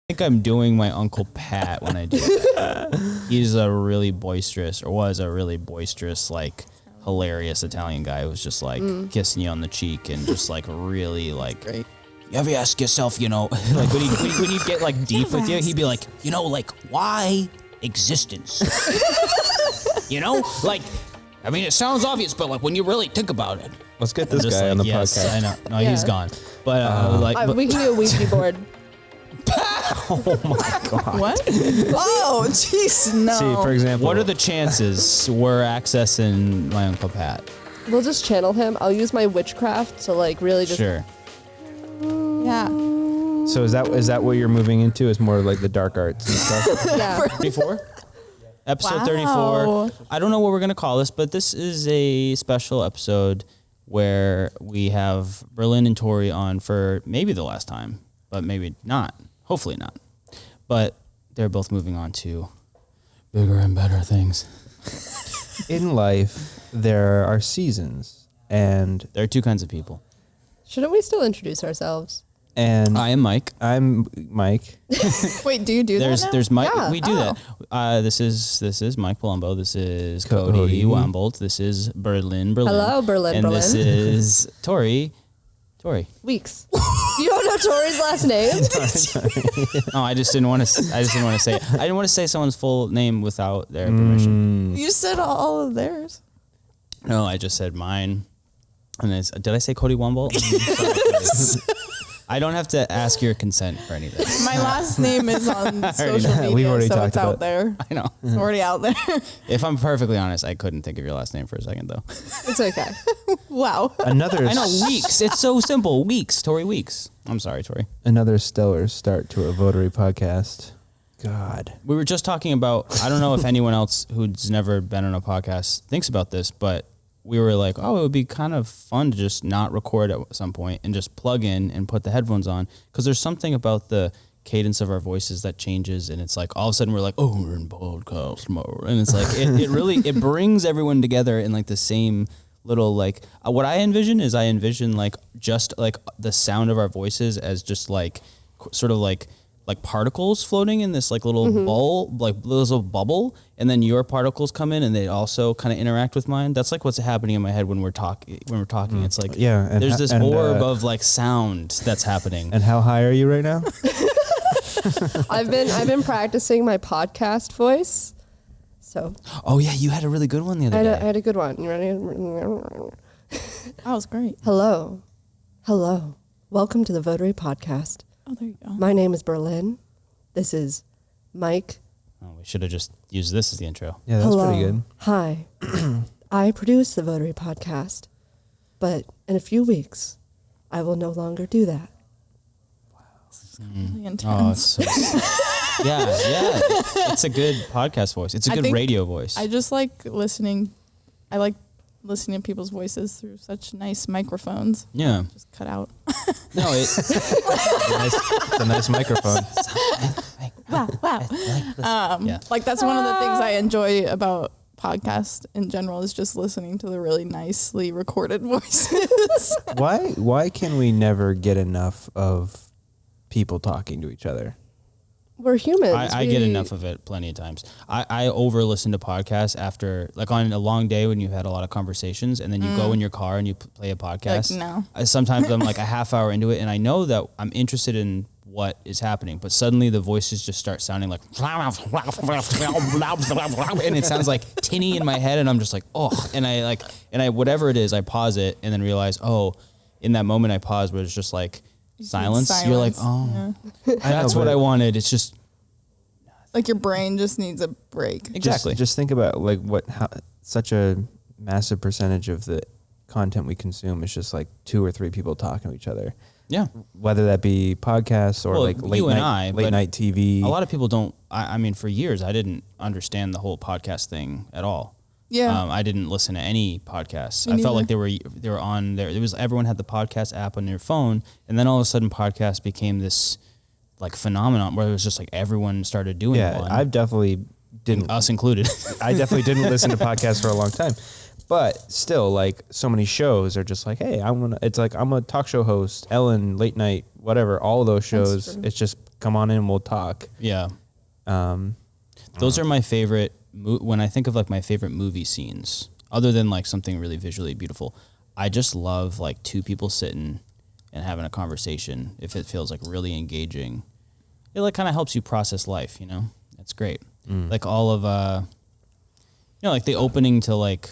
think I'm doing my Uncle Pat when I do that. He's a really boisterous, or was a really boisterous, like hilarious Italian guy who was just like kissing you on the cheek and just like really like. Great. You ever ask yourself, like when you get like deep with you, he'd be like, like why existence? Like, I mean, it sounds obvious, but like when you really think about it. Let's get this guy on the podcast. I know. No, he's gone. But we can do a Ouija board. Oh my God. What? Oh, jeez, no. See, for example, what are the chances we're accessing my Uncle Pat? We'll just channel him. I'll use my witchcraft to like really just. Sure. Yeah. So is that what you're moving into? Is more like the dark arts and stuff? Yeah. 34? Episode Wow. 34. I don't know what we're going to call this, but this is a special episode where we have Berlin and Tori on for maybe the last time, but maybe not. Hopefully not. But they're both moving on to bigger and better things. In life, there are seasons, and There are two kinds of people. Shouldn't we still introduce ourselves? I am Mike. I'm Mike. Wait, do you do that now? There's Mike. Yeah. We do that. This is Mike Palumbo. This is Cody Wambold. This is Berlin. Hello, Berlin. And this is Tori. Weeks. You don't know Tori's last name? No, I just didn't want to say it. I didn't want to say someone's full name without their permission. You said all of theirs. No, I just said mine. And did I say Cody Wambold? I don't have to ask your consent for anything. My last name is on social know. media, We've already so talked it's out about there. I know. It's already out there. If I'm perfectly honest, I couldn't think of your last name for a second, though. It's okay. Wow. Another I know, Weeks. It's so simple. Weeks. Tori Weeks. I'm sorry, Tori. another stellar start to a Votary podcast. God. We were just talking about, I don't know if anyone else who's never been on a podcast thinks about this, but we were like, oh, it would be kind of fun to just not record at some point and just plug in and put the headphones on. Because there's something about the cadence of our voices that changes. And it's like, all of a sudden we're like, oh, we're in podcast mode. And it's like, it really, it brings everyone together in like the same little, like, what I envision like just like the sound of our voices as just like, sort of like particles floating in this like little bowl, like little bubble, and then your particles come in and they also kind of interact with mine. That's like what's happening in my head when we're talking. It's like and there's this and, orb of like sound that's happening. And how high are you right now? I've been practicing my podcast voice. So Oh yeah, you had a really good one the other I day. had a good one. You ready? That was great. Hello. Welcome to the Votary podcast. Oh, there you go. My name is Berlin. This is Mike. Oh, we should have just used this as the intro. Yeah, that's Hello. pretty good. Hi. I produce the Votary podcast, but in a few weeks, I will no longer do that. Really Oh, intense. it's so yeah. It's a good podcast voice. It's a I good think radio voice. I just like listening. I like listening to people's voices through such nice microphones. Yeah. Just cut out. No, It's a nice microphone. Wow. Yeah. Like that's one of the things I enjoy about podcasts in general is just listening to the really nicely recorded voices. Why can we never get enough of people talking to each other? We're humans. I get enough of it plenty of times. I over listen to podcasts after, like on a long day when you've had a lot of conversations, and then you go in your car and you play a podcast. Like, no. Sometimes I'm like a half hour into it, and I know that I'm interested in what is happening, but suddenly the voices just start sounding like, and it sounds like tinny in my head, and I'm just like, oh, and I whatever it is, I pause it and then realize, oh, in that moment I paused where it's just like silence. You're like, oh, Yeah. that's what I wanted. It's just Like your brain just needs a break. exactly. Just think about like how such a massive percentage of the content we consume is just like 2 or 3 people talking to each other. Yeah. Whether that be podcasts or Well, like late you and I, but night TV. A lot of people don't. I mean, for years, I didn't understand the whole podcast thing at all. Yeah. I didn't listen to any podcasts. Me I felt neither. like they were on there. It was everyone had the podcast app on their phone, and then all of a sudden, podcast became this like phenomenon where it was just like everyone started doing one. I've definitely didn't. Us included. I definitely didn't listen to podcasts for a long time. But still, like so many shows are just like, hey, it's like I'm a talk show host. Ellen late night whatever, all of those shows, true. it's just come on in, we'll talk. Yeah. Those are my favorite. When I think of like my favorite movie scenes, other than like something really visually beautiful, I just love like two people sitting and having a conversation. If it feels like really engaging, it like kind of helps you process life. You know, it's great. Like all of like the opening to like,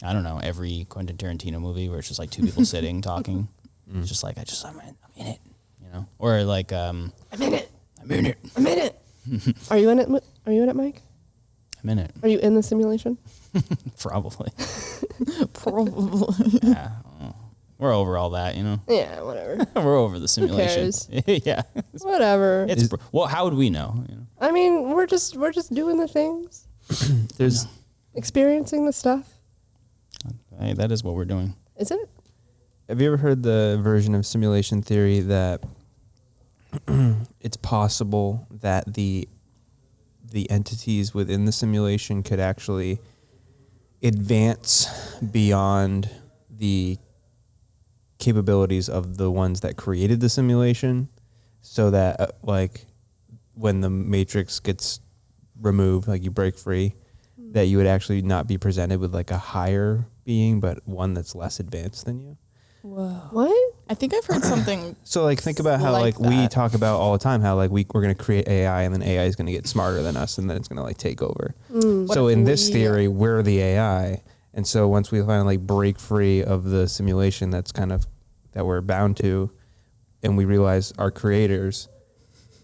I don't know, every Quentin Tarantino movie where it's just like two people sitting talking. It's just like I'm in it, you know, or like I'm in it. I'm in it. I'm in it. Are you in it? Are you in it, Mike? I'm in it. Are you in the simulation? Probably. Probably. Yeah. We're over all that, you know. Yeah, whatever. We're over the simulation. Yeah. Whatever. Well, how would we know? You know? I mean, we're just doing the things, There's experiencing the stuff. Hey, that is what we're doing. Is it? Have you ever heard the version of simulation theory that it's possible that the entities within the simulation could actually advance beyond the capabilities of the ones that created the simulation, so that like when the matrix gets removed, like you break free, that you would actually not be presented with like a higher being, but one that's less advanced than you. Whoa. What? I think I've heard something. So like think about how Like like we that. talk about all the time how like we're going to create AI and then AI is going to get smarter than us and then it's going to like take over. So What in if this we- theory, we're the AI. And so once we finally like break free of the simulation that's kind of that we're bound to, and we realize our creators,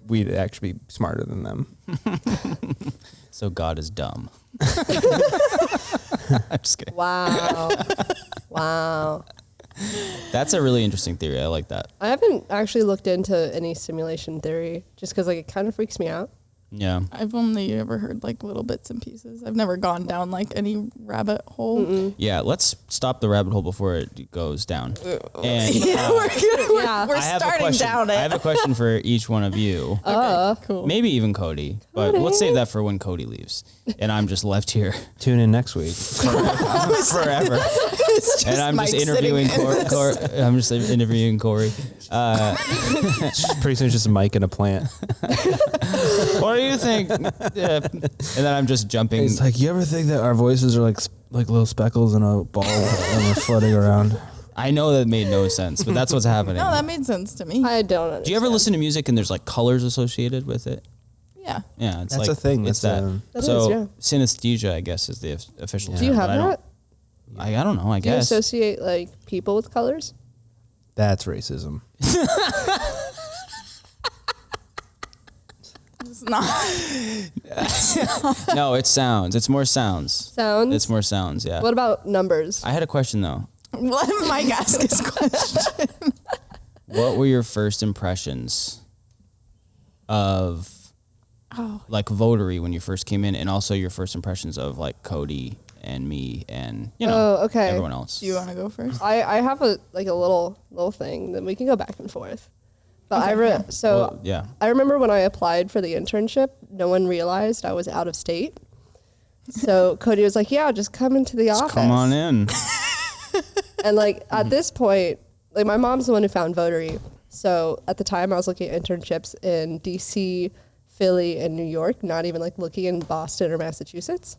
we'd actually be smarter than them. So God is dumb. I'm just kidding. Wow. Wow. That's a really interesting theory. I like that. I haven't actually looked into any simulation theory just because like it kind of freaks me out. Yeah. I've only ever heard like little bits and pieces. I've never gone down like any rabbit hole. Yeah. Let's stop the rabbit hole before it goes down. And Yeah, we're I have a starting question. down it. I have a question for each one of you. Cool. Maybe even Cody. But let's save that for when Cody leaves. And I'm just left here Tune in next week. forever. And I'm just interviewing Corey. I'm just interviewing Corey. Pretty soon it's just a mic and a plant. What do you think? Yeah. And then I'm just jumping. It's like, you ever think that our voices are like little speckles in a ball and we're floating around? I know that made no sense, but that's what's happening. No, that made sense to me. I don't understand. Do you ever listen to music and there's like colors associated with it? Yeah. Yeah, it's That's like a thing. It's That's that. That so is, yeah. synesthesia, I guess, is the official term. Do you have but I don't- that? I don't know. I Do you guess. associate like people with colors? That's racism. It's not. No, it's sounds. It's more sounds. Sounds? It's more sounds. Yeah. What about numbers? I had a question though. Let Mike ask his question. What were your first impressions of like Votary when you first came in, and also your first impressions of like Cody and me and okay. everyone else? Do you want to go first? I have a little thing that we can go back and forth. But Well, yeah. I remember when I applied for the internship, no one realized I was out of state. So Cody was like, "Yeah, just come into the office." Come on in. And like at this point, like my mom's the one who found Votary. So at the time I was looking at internships in DC, Philly, and New York, not even like looking in Boston or Massachusetts.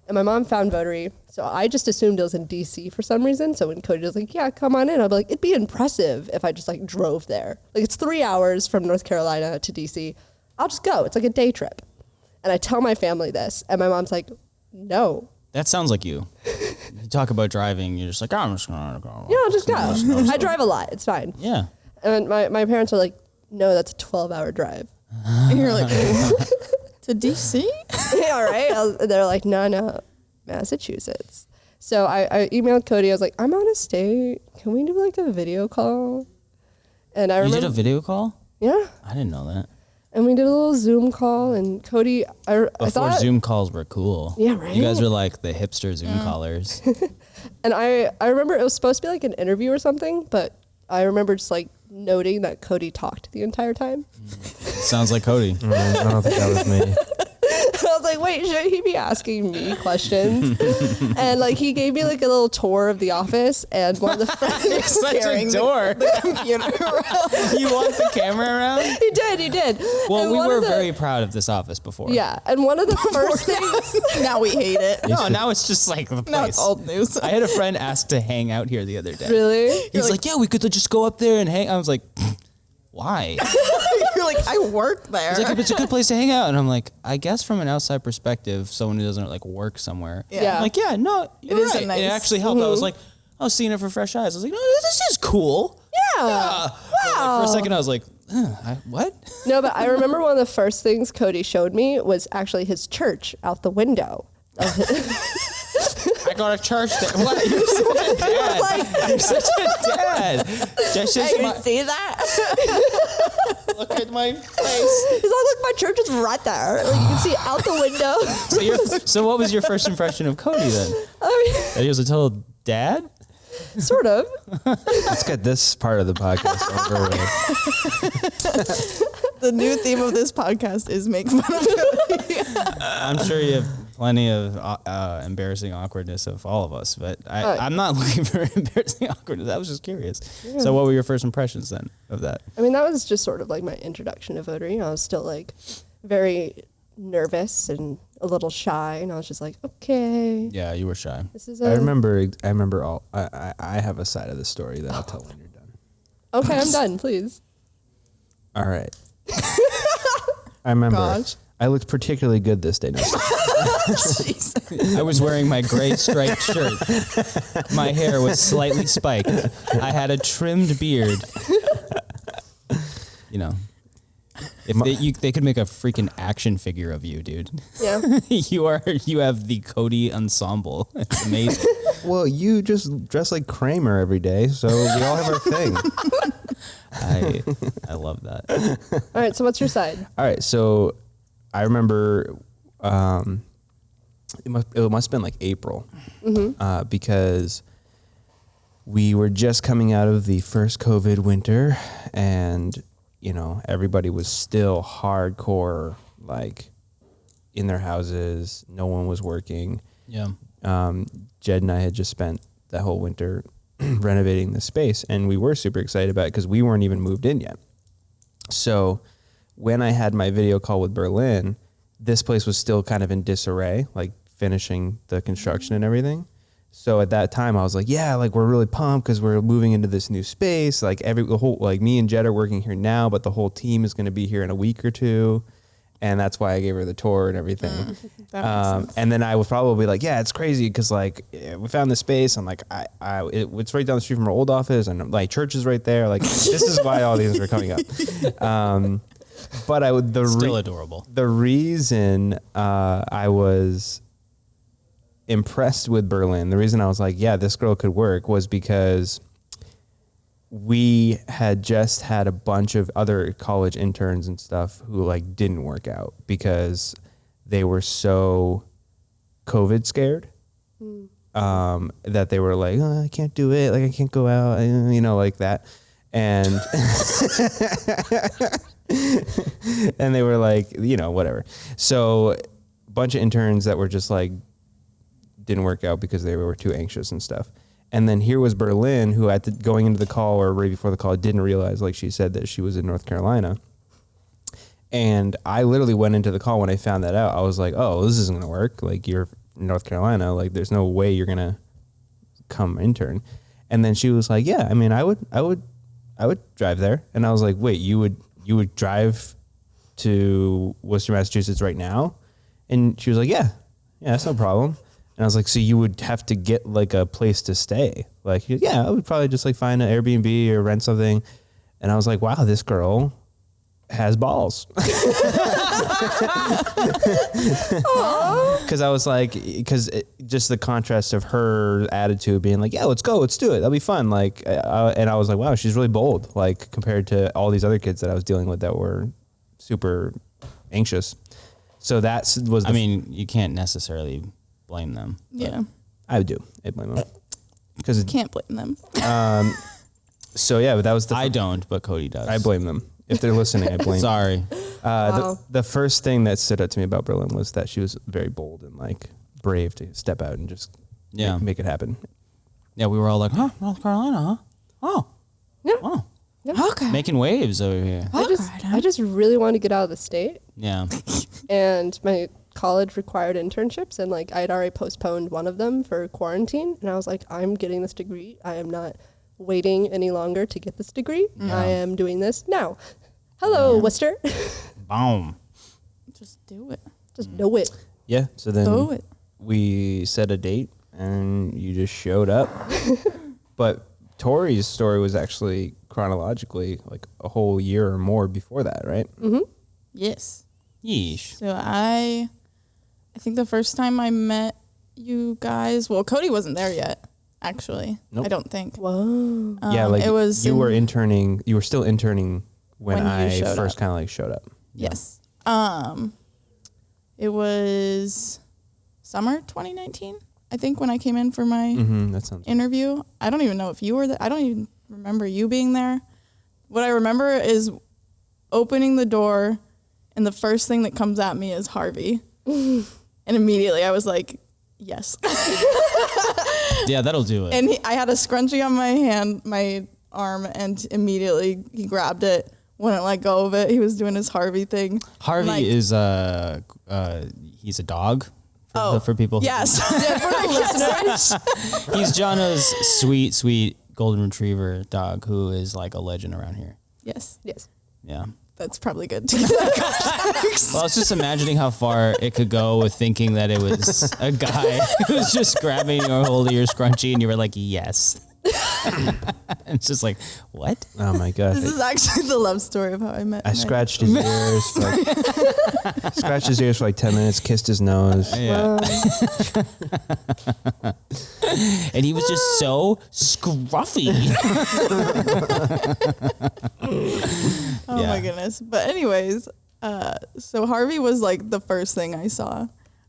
And my mom found Votary. So I just assumed it was in DC for some reason. So when Cody was like, "Yeah, come on in," I'd be like, it'd be impressive if I just like drove there. Like it's 3 hours from North Carolina to DC. I'll just go. It's like a day trip. And I tell my family this, and my mom's like, "No. That sounds like you. You talk about driving, you're just like, I'm just gonna go. Yeah, I'll just go. I drive a lot. It's fine." Yeah. And my parents are like, "No, that's a 12-hour drive." And you're like, to DC? Yeah, right? They're like, no, Massachusetts. So I emailed Cody. I was like, "I'm out of state. Can we do like a video call?" And I You remember, did a video call? yeah. I didn't know that. And we did a little Zoom call. And Cody, I Before thought, Zoom calls were cool. Yeah, right? You guys are like the hipster Zoom callers. and I remember it was supposed to be like an interview or something, but I remember just like noting that Cody talked the entire time. Sounds like Cody. I don't think that was me. was like, wait, should he be asking me questions? And like he gave me like a little tour of the office, and one of the friends Such a door. the computer around. You want the camera around? He did. Well, And we one were of the- very proud of this office before. Yeah, and one of the first things. Now we hate it. No, now it's just like the Now it's place. old news. I had a friend ask to hang out here the other day. Really? He's like, yeah, we could just go up there and hang. I was like, why? You're like, I work there. He's like, it's a good place to hang out. And I'm like, I guess from an outside perspective, someone who doesn't like work somewhere. Yeah. I'm like, yeah, no, you're It is a right. nice- It actually helped. I was like, I was seeing it for fresh eyes. I was like, no, this is cool. Yeah. But, like, for a second, I was like, what? No, but I remember one of the first things Cody showed me was actually his church out the window. I got a church there. What? You're such a dad. You're such a dad. Just see that? look at my face. He's like, look, my church is right there. Like, you can see out the window. So what was your first impression of Cody then? I That he was a total dad? mean, sort of. Let's get this part of the podcast over with. The new theme of this podcast is make fun of Cody. I'm sure you have plenty of embarrassing awkwardness of all of us, but I'm not looking for embarrassing awkwardness. I was just curious. Yeah. So what were your first impressions then of that? I mean, that was just sort of like my introduction to Votary. I was still like very nervous and a little shy, and I was just like, okay, Yeah, you were shy. this is I remember all. I have a side of the story that I'll tell when you're done. Okay, I'm done, please. All right. I remember. Gosh. I looked particularly good this day. No, Jeez. I was wearing my gray striped shirt. My hair was slightly spiked. I had a trimmed beard. You know, if they could make a freaking action figure of you, dude. Yeah. You have the Cody ensemble. It's amazing. well, you just dress like Kramer every day, so we all have our thing. I love that. All right, so what's your side? All right, so I remember it must have been like April because we were just coming out of the first COVID winter, and you know everybody was still hardcore like in their houses. No one was working. Yeah. Jed and I had just spent that whole winter renovating the space, and we were super excited about it because we weren't even moved in yet. So when I had my video call with Berlin, this place was still kind of in disarray, like finishing the construction and everything. So at that time I was like, yeah, like we're really pumped because we're moving into this new space. Like me and Jed are working here now, but the whole team is going to be here in a week or two. And that's why I gave her the tour and everything. That makes sense. And then I was probably like, yeah, it's crazy because like we found this space. I'm like, it's right down the street from our old office, and like church is right there. Like this is why all these are coming up. But Still adorable. The reason I was impressed with Berlin, the reason I was like, yeah, this girl could work, was because we had just had a bunch of other college interns and stuff who like didn't work out because they were so COVID scared that they were like, oh, I can't do it. Like I can't go out, you know, like that. And and they were like, you know, whatever. So a bunch of interns that were just like, didn't work out because they were too anxious and stuff. And then here was Berlin, who going into the call or right before the call didn't realize, like she said, that she was in North Carolina. And I literally went into the call when I found that out. I was like, oh, this isn't going to work. Like you're in North Carolina. Like there's no way you're going to come intern. And then she was like, yeah, I mean, I would drive there. And I was like, wait, you would drive to Worcester, Massachusetts right now? And she was like, yeah, that's no problem. And I was like, so you would have to get like a place to stay? Like, yeah, I would probably just like find an Airbnb or rent something. And I was like, wow, this girl has balls. Because I was like, just the contrast of her attitude being like, yeah, let's go, let's do it, that'll be fun. Like, and I was like, wow, she's really bold. Like compared to all these other kids that I was dealing with that were super anxious. So that was. I mean, you can't necessarily blame them. Yeah. I do. I blame them because Can't blame them. So yeah, but that was I don't, but Cody does. I blame them if they're listening. I blame. Sorry. The first thing that stood out to me about Berlin was that she was very bold and like brave to step out and just make it happen. Yeah, we were all like, huh, North Carolina, huh? Oh. Yeah. Oh. Yeah. Okay. Making waves over here. I just really wanted to get out of the state. Yeah. And my college required internships, and like I'd already postponed one of them for quarantine, and I was like, I'm getting this degree. I am not waiting any longer to get this degree. Yeah. I am doing this now. Hello, Worcester. Boom. Just do it. Just do it. Yeah. So then Do it. we set a date and you just showed up. But Tori's story was actually chronologically like a whole year or more before that, right? Mm-hmm. Yes. Yeesh. So I think the first time I met you guys, well, Cody wasn't there yet, actually. Nope. I don't think. Whoa. Yeah, like it was you were interning. You were still interning when When you I showed first up. kind of like showed up. Yes. It was summer 2019, I think, when I came in for my That sounds. interview. I don't even know if you were there. I don't even remember you being there. What I remember is opening the door, and the first thing that comes at me is Harvey. And immediately I was like, yes. Yeah, that'll do it. And I had a scrunchie on my arm, and immediately he grabbed it, wouldn't let go of it. He was doing his Harvey thing. Harvey Like- is he's a dog. For people. Yes. He's Jono's sweet golden retriever dog who is like a legend around here. Yes. Yes. Yeah. That's probably good. Well, I was just imagining how far it could go with thinking that it was a guy who was just grabbing or holding your scrunchie, and you were like, yes. It's just like, what? Oh my gosh! This is actually the love story of how I met I Nick. scratched his ears. Scratched his ears for like 10 minutes. Kissed his nose. Yeah. And he was just so scruffy. Oh Yeah. my goodness. But anyways, so Harvey was like the first thing I saw.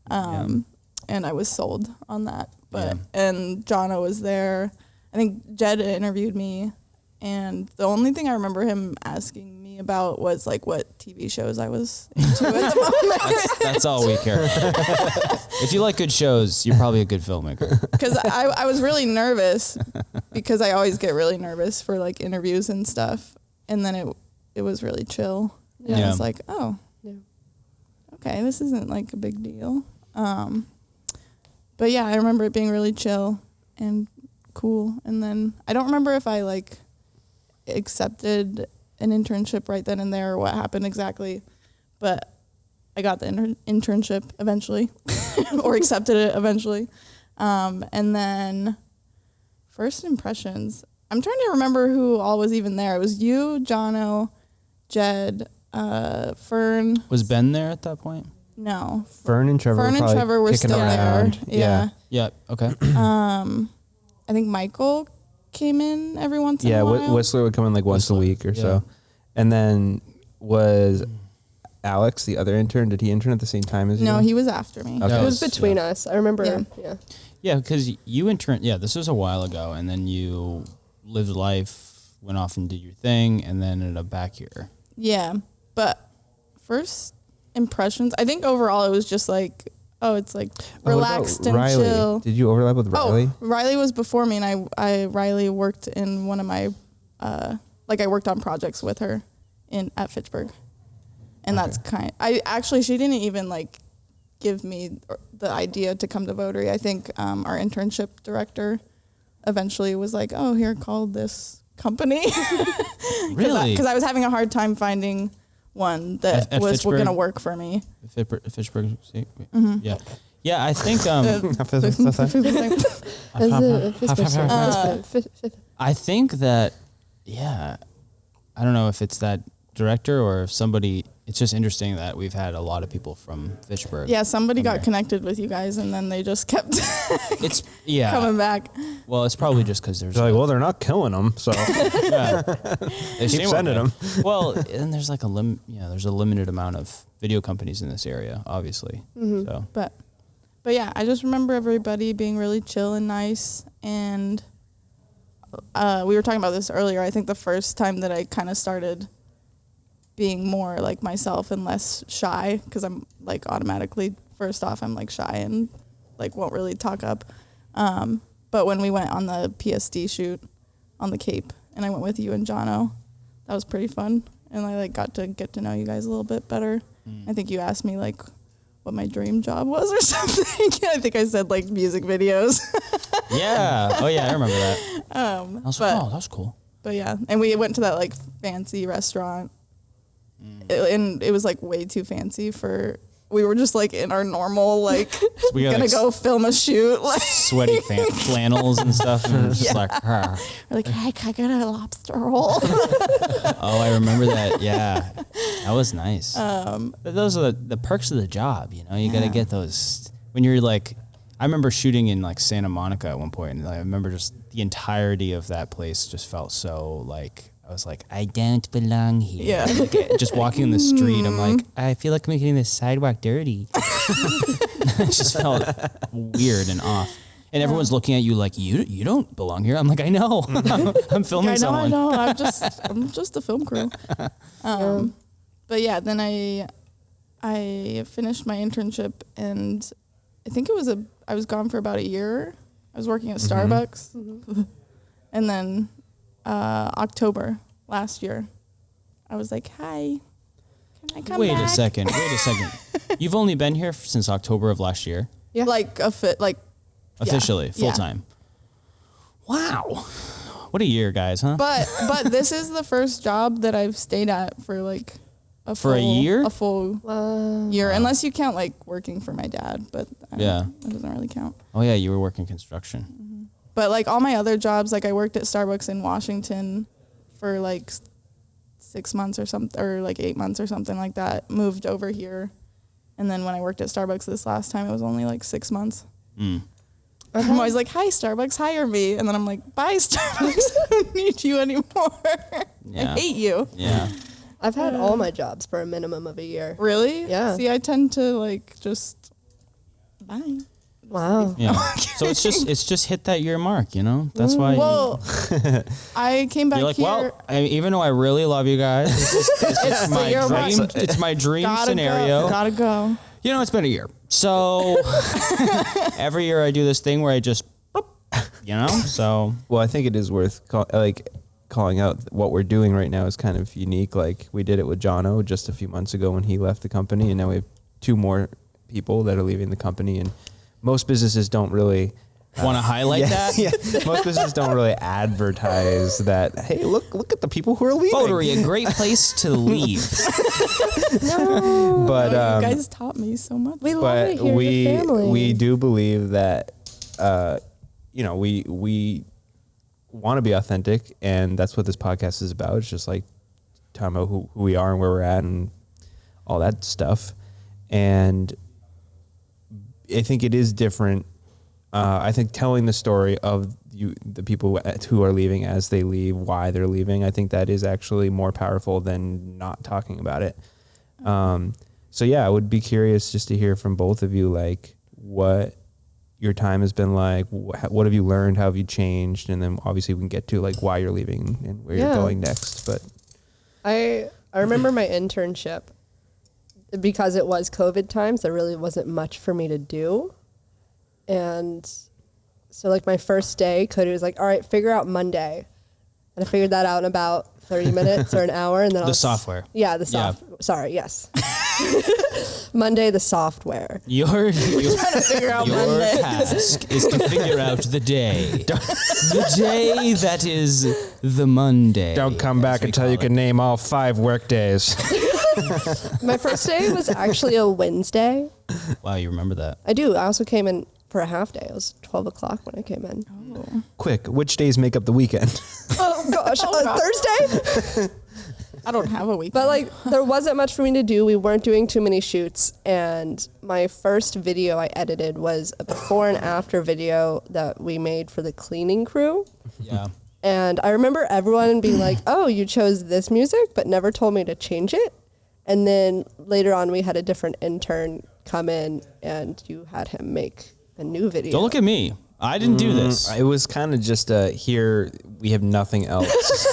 And I was sold on that. But and Jono was there. I think Jed interviewed me, and the only thing I remember him asking me about was like what TV shows I was into at the moment. That's all we care about. If you like good shows, you're probably a good filmmaker. Because I was really nervous, because I always get really nervous for like interviews and stuff. And then it was really chill. And I Yeah. was like, oh, Yeah. okay, this isn't like a big deal. But yeah, I remember it being really chill and cool. And then I don't remember if I like accepted an internship right then and there or what happened exactly, but I got the internship eventually or accepted it eventually. And then first impressions, I'm trying to remember who all was even there. It was you, Jono, Jed, Fern. Was Ben there at that point? No. Fern and Trevor. Fern and were probably Trevor were kicking still around. there. Yeah. Yeah. Okay. I think Michael came in every once in Yeah. a while. Whistler would come in like once a Whistler, week or yeah. so, and then was Alex the other intern? Did he intern at the same time as you? No, he was after me. Okay. It was between us. I remember. Yeah. Yeah. Yeah, because you interned. Yeah, this was a while ago, and then you lived life, went off and did your thing, and then ended up back here. Yeah. But first impressions, I think overall it was just like, oh, it's like Oh, what about relaxed and Riley? chill. Did you overlap with Riley? Oh, Riley was before me, and Riley worked in one of my, like I worked on projects with her at Fitchburg, and that's she didn't even like give me the idea to come to Votary. I think our internship director eventually was like, oh, here, call this company. Really? Because I was having a hard time finding one that At was Fitchburg? going to work for me. Fitchburg. Mm-hmm. Yeah. Yeah, I think I think that I don't know if it's that director or if somebody. It's just interesting that we've had a lot of people from Fitchburg. Yeah, somebody got there. connected with you guys, and then they just kept It's coming back. Well, it's probably just because there's They're like, well, they're not killing them, so they keep sending them. Well, and there's like there's a limited amount of video companies in this area, obviously. So But yeah, I just remember everybody being really chill and nice. And we were talking about this earlier. I think the first time that I kind of started being more like myself and less shy, because I'm like automatically, first off, I'm like shy and like won't really talk up. But when we went on the PSD shoot on the Cape, and I went with you and Jono, that was pretty fun. And I like got to get to know you guys a little bit better. I think you asked me like what my dream job was or something. I think I said like music videos. Yeah. Oh yeah, I remember that. I was like, oh, that was cool. But yeah, and we went to that like fancy restaurant, and it was like way too fancy for. We were just like in our normal like We got, gonna like, go film a shoot, like Sweaty flannels and stuff, and it's just like, we're like, hey, can I get a lobster roll? oh, I remember that. Yeah, that was nice. Those are the perks of the job, you know. You got to get those when you're like. I remember shooting in like Santa Monica at one point, and I remember just the entirety of that place just felt so like I was like, I don't belong here. Yeah. Like, just walking in the street, I'm like, I feel like I'm getting this sidewalk dirty. It just felt weird and off. And everyone's looking at you like you don't belong here. I'm like, I know. I'm filming someone. I know. I'm just a film crew. But yeah, then I finished my internship, and I think I was gone for about a year. I was working at Starbucks. And then October last year, I was like, hi, can I come Wait back? a second. You've only been here since October of last year? Yeah. Like Officially, full Yeah. time. Wow. What a year, guys, huh? But this is the first job that I've stayed at for like a year? A full year, unless you count like working for my dad, but that doesn't really count. Oh yeah, you were working construction. But like all my other jobs, like I worked at Starbucks in Washington for like 6 months or something, or like 8 months or something like that. Moved over here, and then when I worked at Starbucks this last time, it was only like 6 months. I'm always like, hi Starbucks, hire me, and then I'm like, bye Starbucks, I don't need you anymore. Yeah. I hate you. Yeah. I've had all my jobs for a minimum of a year. Really? Yeah. See, I tend to like just bye. Wow. Yeah. So it's just hit that year mark, you know? That's why Well, I came back you're like, here. well, even though I really love you guys, it's my your dream. It's my dream scenario. Gotta go. You know, it's been a year. So every year I do this thing where I just, you know, so. Well, I think it is worth calling out what we're doing right now is kind of unique. Like we did it with Jono just a few months ago when he left the company, and now we have 2 more people that are leaving the company, and most businesses don't really Want to highlight that? Yeah, most businesses don't really advertise that. Hey, look at the people who are leaving. Votary, a great place to leave. But you guys taught me so much. We love it here, your family. we do believe that we want to be authentic, and that's what this podcast is about. It's just like talking about who we are and where we're at and all that stuff. And I think it is different. I think telling the story of the people who are leaving as they leave, why they're leaving, I think that is actually more powerful than not talking about it. So yeah, I would be curious just to hear from both of you, like what your time has been like, what have you learned, how have you changed, and then obviously we can get to like why you're leaving and where you're going next. But I remember my internship, because it was COVID times, there really wasn't much for me to do. And so like my first day, Cody was like, all right, figure out Monday. And I figured that out in about 30 minutes or an hour. And then The software. Yeah, sorry, yes. Monday, the software. Your trying to figure out Monday. task is to figure out the day. The day that is the Monday. don't come back until you can name all 5 work days. My first day was actually a Wednesday. Wow, you remember that. I do. I also came in for a half day. It was 12 o'clock when I came in. Oh. Quick, which days make up the weekend? Oh gosh, Thursday? I don't have a week. But like there wasn't much for me to do. We weren't doing too many shoots, and my first video I edited was a before and after video that we made for the cleaning crew. Yeah. And I remember everyone being like, "Oh, you chose this music," but never told me to change it. And then later on we had a different intern come in and you had him make a new video. Don't look at me. I didn't do this. It was kind of just here we have nothing else.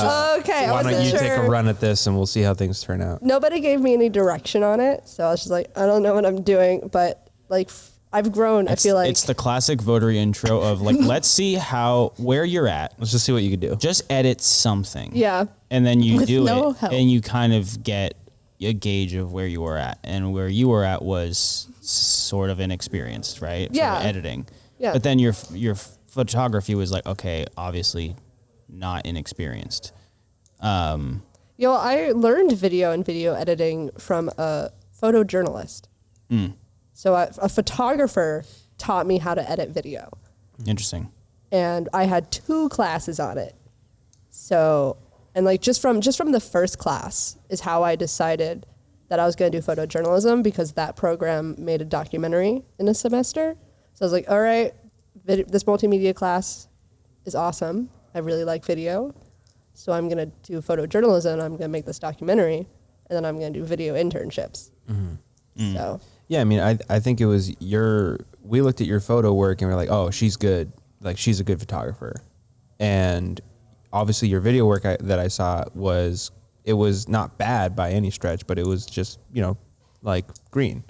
Okay, I Why don't wasn't you sure. take a run at this and we'll see how things turn out. Nobody gave me any direction on it, so I was just like, I don't know what I'm doing, but like I've grown. I feel like it's the classic Votary intro of like, let's see where you're at. Let's just see what you can do. Just edit something. Yeah. And then you With do no it, help. and you kind of get a gauge of where you were at, and where you were at was sort of inexperienced, right? Yeah. For editing. Yeah. But then your photography was like, okay, obviously not inexperienced. I learned video and video editing from a photojournalist. So a photographer taught me how to edit video. Interesting. And I had 2 classes on it. So, and like just from the first class is how I decided that I was going to do photojournalism, because that program made a documentary in a semester. So I was like, all right, this multimedia class is awesome. I really like video. So I'm going to do photojournalism, and I'm going to make this documentary, and then I'm going to do video internships. So Yeah, I mean, I think it was we looked at your photo work and we're like, oh, she's good. Like, she's a good photographer. And obviously your video work that I saw was not bad by any stretch, but it was just, like green.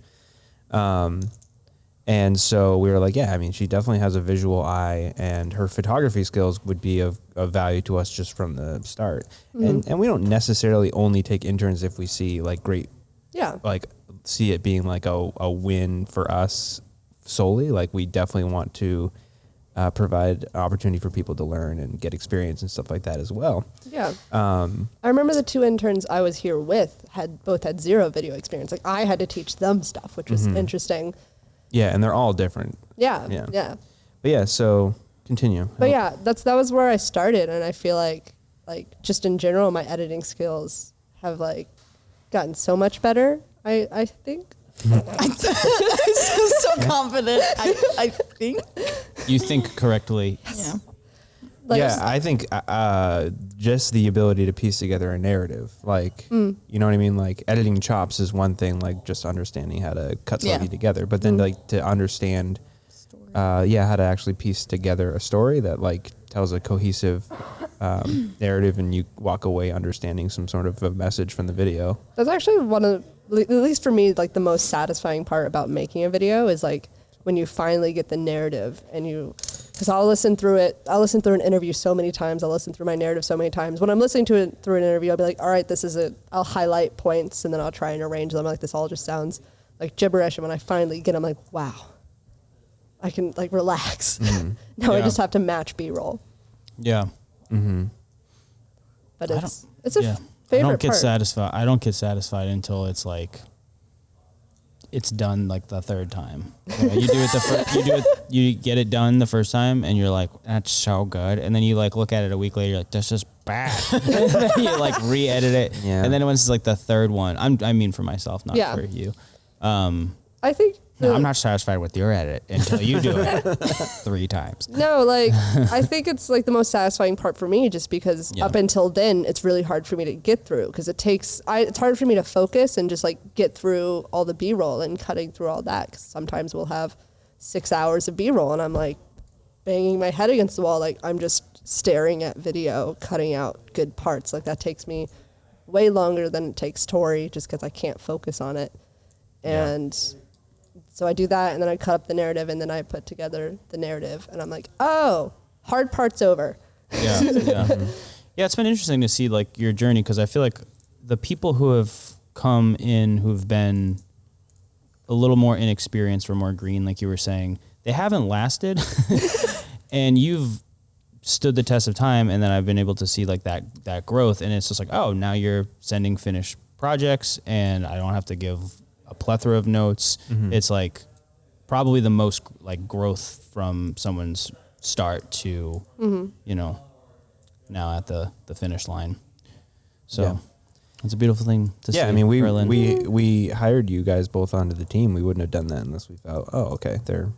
And so we were like, yeah, I mean, she definitely has a visual eye, and her photography skills would be of value to us just from the start. And we don't necessarily only take interns if we see like great, yeah. like see it being like a win for us solely. Like, we definitely want to provide opportunity for people to learn and get experience and stuff like that as well. Yeah. I remember the 2 interns I was here with both had 0 video experience. Like, I had to teach them stuff, which was interesting. Yeah, and they're all different. Yeah. Yeah. Yeah. But yeah, so continue. But yeah, that was where I started, and I feel like just in general my editing skills have like gotten so much better. I think. I'm so confident. I think. You think correctly. Yeah. Like, Yeah, I think just the ability to piece together a narrative, like, you know what I mean? Like, editing chops is one thing, like just understanding how to cut something Yeah. together, but then like to understand, how to actually piece together a story that like tells a cohesive narrative, and you walk away understanding some sort of a message from the video. That's actually one of, at least for me, like the most satisfying part about making a video is like when you finally get the narrative, and because I'll listen through an interview so many times. I'll listen through my narrative so many times. When I'm listening to it through an interview, I'll be like, all right, I'll highlight points, and then I'll try and arrange them. Like, this all just sounds like gibberish. And when I finally get, I'm like, wow, I can like relax. Now I Yeah. just have to match B-roll. Yeah. But I it's a I favorite don't get part. satisfied. I don't get satisfied until it's like it's done like the 3rd time. You do it you get it done the first time, and you're like, that's so good. And then you like look at it a week later, you're like, that's just bad. And then you like re-edit it. Yeah. And then once it's like the 3rd one, I mean for myself, not Yeah. for you. I think No, I'm not satisfied with your edit until you do it 3 times. No, like, I think it's like the most satisfying part for me, just because Yeah. up until then, it's really hard for me to get through, because it's hard for me to focus and just like get through all the B-roll and cutting through all that. Because sometimes we'll have 6 hours of B-roll, and I'm like banging my head against the wall. Like, I'm just staring at video, cutting out good parts. Like, that takes me way longer than it takes Tori, just because I can't focus on it. And so I do that, and then I cut up the narrative, and then I put together the narrative, and I'm like, oh, hard part's over. Yeah, yeah. It's been interesting to see like your journey, because I feel like the people who have come in who've been a little more inexperienced or more green, like you were saying, they haven't lasted, and you've stood the test of time, and then I've been able to see like that growth, and it's just like, oh, now you're sending finished projects, and I don't have to give a plethora of notes. It's like probably the most like growth from someone's start to, now at the finish line. So Yeah. it's a beautiful thing to see. Yeah, I mean, Berlin. we hired you guys both onto the team. We wouldn't have done that unless we felt, oh, okay, they're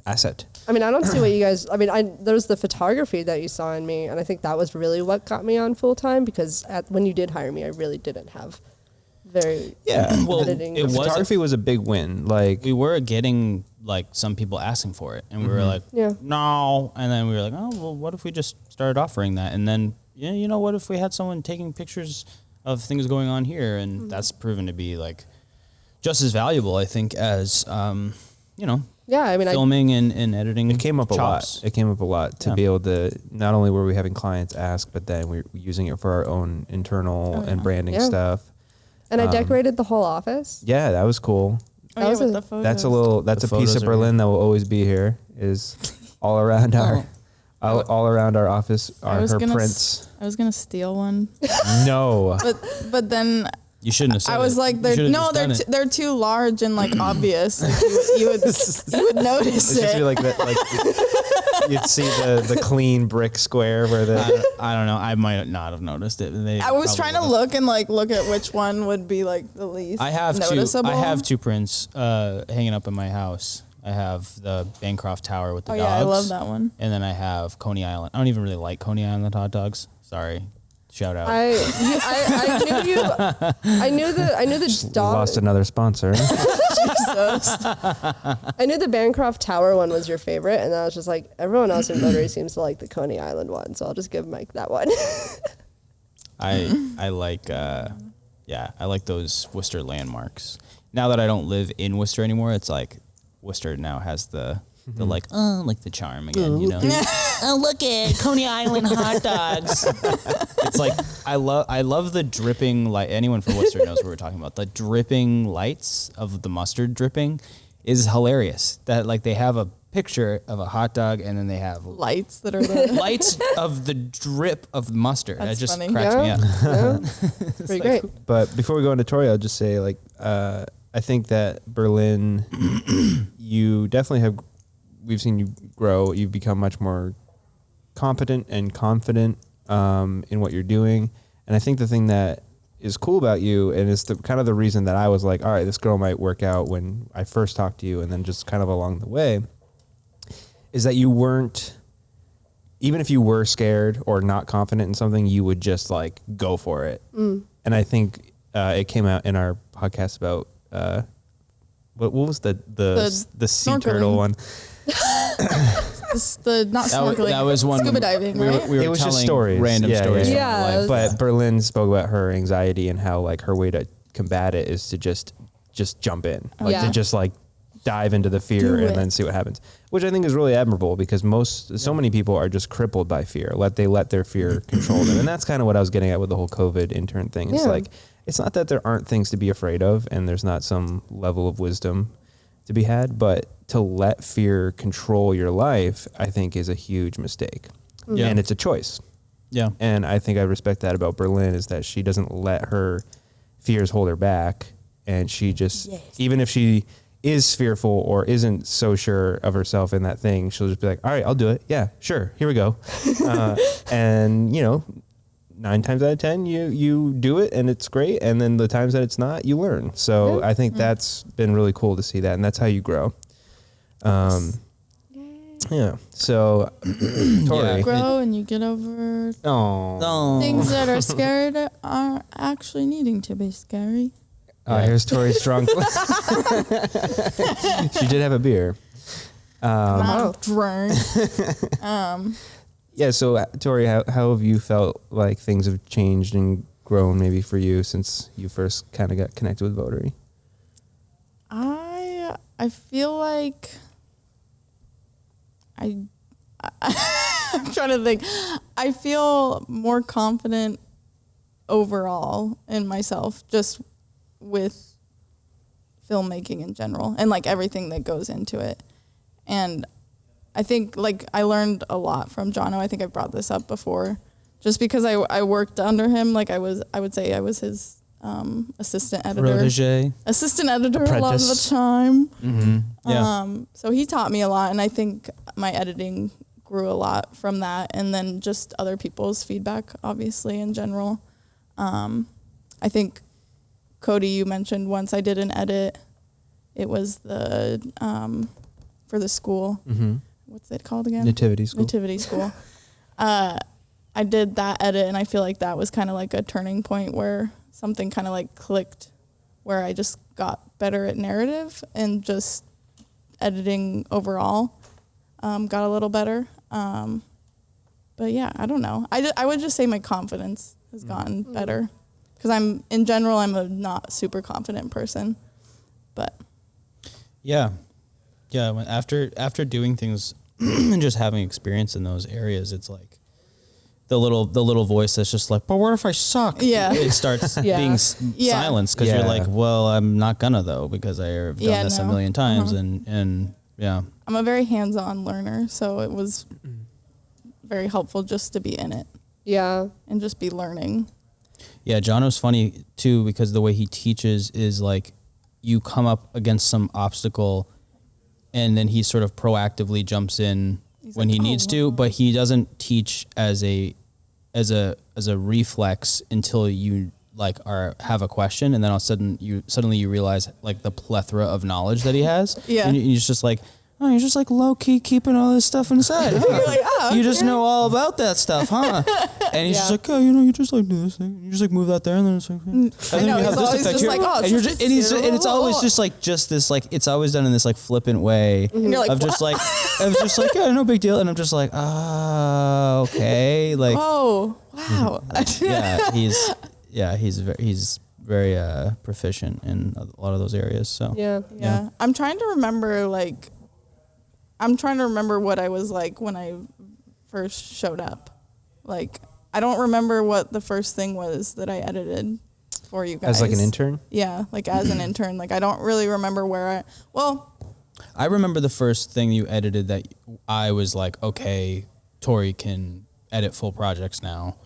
asset. I mean, I don't see what you guys, there was the photography that you saw in me, and I think that was really what got me on full time, because when you did hire me, I really didn't have very Well, editing. it was- Photography was a big win. Like, we were getting like some people asking for it, and we were like, Yeah. no. And then we were like, oh, well, what if we just started offering that? And then, yeah, you know, what if we had someone taking pictures of things going on here? And that's proven to be like just as valuable, I think, as, you know, Yeah, I mean, filming and editing. it came up chops. a lot. It came up a lot to Yeah. be able to, not only were we having clients ask, but then we're using it for our own internal and branding Yeah. stuff. and I decorated the whole office. Yeah, that was cool. Oh, That yeah, was with a- the photos. That's The a piece photos of are Berlin that will always be here, is all around our all around our office I are was her gonna prints. I was gonna steal one, No. but then You shouldn't have said I was it. like, You they're should've no, just done it. they're too large and like obvious. Like, you would notice It's just it. like that, like you'd see the clean brick square where the I don't know. I might not have noticed it. They I was probably trying to would've. look and like look at which one would be like the least I have noticeable. two. I have two prints hanging up in my house. I have the Bancroft Tower with the Oh dogs. yeah, I love that one. And then I have Coney Island. I don't even really like Coney Island hot dogs. Sorry. Shout out. I knew you. I knew the dog. lost another sponsor. I knew the Bancroft Tower one was your favorite, and I was just like, everyone else in Votary seems to like the Coney Island one, so I'll just give Mike that one. I like I like those Worcester landmarks. Now that I don't live in Worcester anymore, it's like Worcester now has the like the charm again, you know. Oh, look at Coney Island hot dogs. It's like I love the dripping light. Anyone from Worcester knows what we're talking about. The dripping lights of the mustard dripping is hilarious. That like they have a picture of a hot dog and then they have Lights that are the lights of the drip of mustard. That's That just funny. cracks me up. Yeah. Pretty great. But before we go into Tori, I'll just say, like, I think that Berlin, you definitely have, we've seen you grow. You've become much more competent and confident in what you're doing. And I think the thing that is cool about you, and it's the kind of the reason that I was like, all right, this girl might work out when I first talked to you, and then just kind of along the way, is that you weren't, even if you were scared or not confident in something, you would just like go for it. And I think it came out in our podcast about what was the sea turtle snorkeling. one? the not snorkeling. That was one scuba diving, right? We were It was just telling stories. random Yeah, stories. yeah. From her life. But Berlin spoke about her anxiety and how like her way to combat it is to just jump in, like Yeah. to just like dive into the fear Do and it. then see what happens, which I think is really admirable because so many people are just crippled by fear. Let their fear control them, and that's kind of what I was getting at with the whole COVID intern thing. It's Yeah. like it's not that there aren't things to be afraid of, and there's not some level of wisdom to be had, but to let fear control your life, I think, is a huge mistake, Yeah. and it's a choice. Yeah. And I think I respect that about Berlin is that she doesn't let her fears hold her back. And she just, even if she is fearful or isn't so sure of herself in that thing, she'll just be like, all right, I'll do it. Yeah, sure. Here we go. And 9 times out of 10, you do it and it's great. And then the times that it's not, you learn. So I think that's been really cool to see that. And that's how you grow. Yeah. So, Tori. Grow and you get over Oh. things that are scary are actually needing to be scary. Here's Tori's strong. She did have a beer. Not drunk. Yeah. So, Tori, how have you felt like things have changed and grown maybe for you since you first kind of got connected with Votary? I feel like I'm trying to think. I feel more confident overall in myself, just with filmmaking in general and like everything that goes into it. And I think like I learned a lot from Jono. I think I brought this up before, just because I worked under him. Like I would say I was his assistant editor. Protege. Assistant editor a lot of the Apprentice. time. Mm-hmm. Yeah. So he taught me a lot, and I think my editing grew a lot from that, and then just other people's feedback, obviously, in general. I think, Cody, you mentioned once I did an edit. It was the for the school. Mm-hmm. What's it called again? Nativity school. Nativity school. I did that edit, and I feel like that was kind of like a turning point where something kind of like clicked where I just got better at narrative and just editing overall got a little better. But yeah, I don't know. I would just say my confidence has gotten better because I'm a not super confident person, but Yeah. After doing things and just having experience in those areas, it's like the little voice that's just like, but what if I suck? Yeah. It starts being silenced because you're like, well, I'm not gonna though because I've done this a million times and yeah. I'm a very hands-on learner, so it was very helpful just to be in it. Yeah. And just be learning. Yeah, Jono's funny too because the way he teaches is like you come up against some obstacle and then he sort of proactively jumps in when he needs to, but he doesn't teach as a reflex until you like have a question, and then all of a sudden you realize like the plethora of knowledge that he has. Yeah. And you're just like, oh, you're just like low key keeping all this stuff inside. Huh? You're like, oh, you just know all about that stuff, huh? And he's just like, oh, you just like do this thing. You just like move that there, and then it's like, and then know, you have he's this effect just here. like, oh, and you're just, and it's always just this like it's always done in this like flippant way And you're like, of just like yeah, no big deal, and I'm just like, okay, like oh, wow. he's very proficient in a lot of those areas. So Yeah. I'm trying to remember what I was like when I first showed up. Like, I don't remember what the first thing was that I edited for you guys. As like an intern? Yeah, like as an intern. Like, I don't really remember I remember the first thing you edited that I was like, okay, Tori can edit full projects now,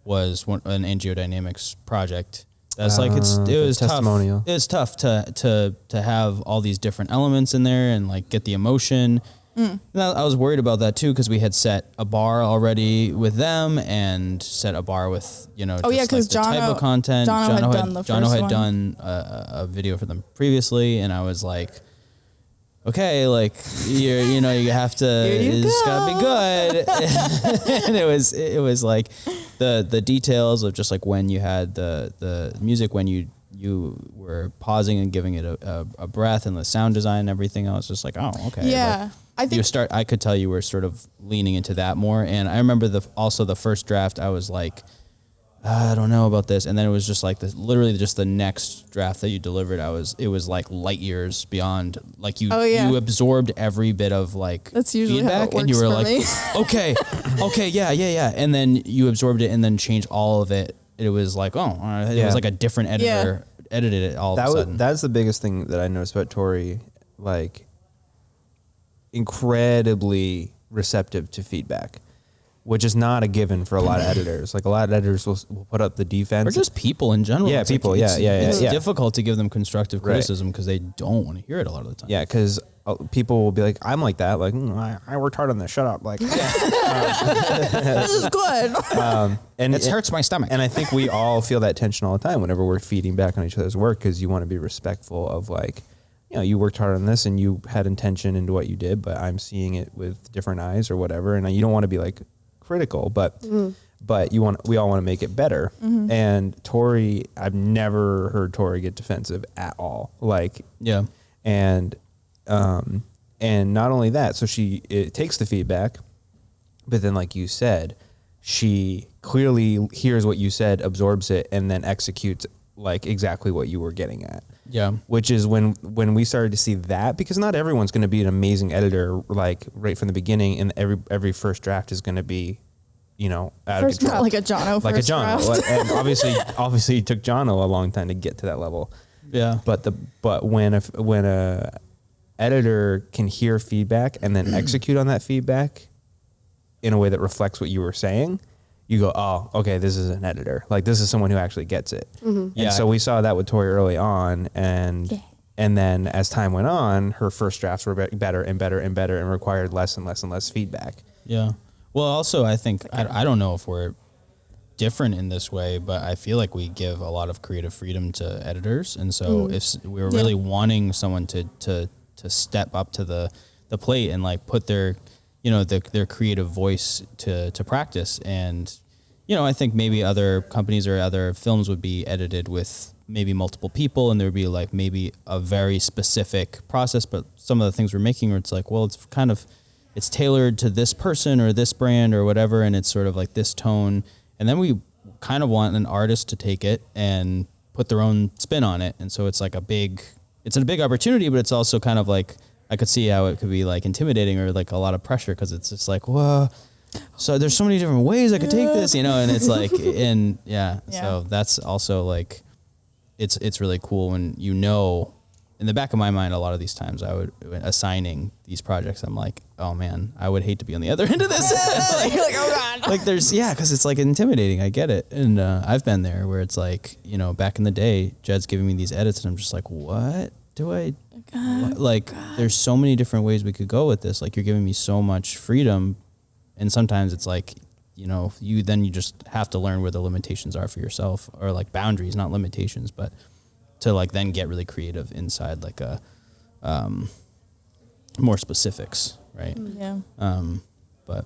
was an angiodynamics project. That's like it was testimonial. tough. It's tough to have all these different elements in there and like get the emotion. Now, I was worried about that too because we had set a bar already with them and set a bar with because the type of content. Jono had done a video for them previously, and I was like, okay, like you have to. It's gotta be good. And it was like the details of just like when you had the music, when you were pausing and giving it a breath, and the sound design and everything. I was just like, oh, okay. Yeah, like, I could tell you were sort of leaning into that more. And I remember also the first draft, I was like, I don't know about this. And then it was just like literally just the next draft that you delivered. It was like light years beyond, like you absorbed every bit of like that's usually feedback, how it works and you were for like, me. okay, yeah. And then you absorbed it and then changed all of it. It was like, it was like a different editor edited it all of a sudden. That's the biggest thing that I noticed about Tori, like incredibly receptive to feedback, which is not a given for a lot of editors. Like a lot of editors will put up the defense. Or just people in general. Yeah, it's people. Like, it's yeah. difficult to give them constructive criticism because they don't want to hear it a lot of the time. Yeah, because people will be like, I'm like that. Like, I worked hard on this. Shut up. Like, This is good. and it hurts my stomach. And I think we all feel that tension all the time whenever we're feeding back on each other's work because you want to be respectful of like, you worked hard on this and you had intention into what you did, but I'm seeing it with different eyes or whatever. And you don't want to be like critical, but we all want to make it better. And Tori, I've never heard Tori get defensive at all. Like, yeah. And not only that, so it takes the feedback, but then like you said, she clearly hears what you said, absorbs it, and then executes like exactly what you were getting at. Yeah. Which is when we started to see that, because not everyone's going to be an amazing editor, like right from the beginning, and every first draft is going to be, out of First control. draft, like a Jono. Like a first Jono. draft. And obviously it took Jono a long time to get to that level. Yeah. But when a editor can hear feedback and then execute on that feedback in a way that reflects what you were saying, you go, oh, okay, this is an editor. Like this is someone who actually gets it. Yeah. And so we saw that with Tori early on, and then as time went on, her first drafts were better and better and better and required less and less and less feedback. Yeah. Well, also, I think, I don't know if we're different in this way, but I feel like we give a lot of creative freedom to editors. And so if we were really wanting someone to step up to the plate and like put their, their creative voice to practice. And, I think maybe other companies or other films would be edited with maybe multiple people, and there would be like maybe a very specific process. But some of the things we're making, where it's like, well, it's tailored to this person or this brand or whatever, and it's sort of like this tone. And then we kind of want an artist to take it and put their own spin on it. And so it's like a big opportunity, but it's also kind of like, I could see how it could be like intimidating or like a lot of pressure, because it's just like, whoa. So there's so many different ways I could take this, and it's like, so that's also like, it's really cool when, in the back of my mind, a lot of these times I would, assigning these projects, I'm like, oh man, I would hate to be on the other end of this. You're like, oh God. Like because it's like intimidating. I get it. And I've been there where it's like, back in the day, Jed's giving me these edits and I'm just like, what do I, there's so many different ways we could go with this. Like, you're giving me so much freedom. And sometimes it's like, you just have to learn where the limitations are for yourself, or like boundaries, not limitations, but to like then get really creative inside like a more specifics, right? Yeah. But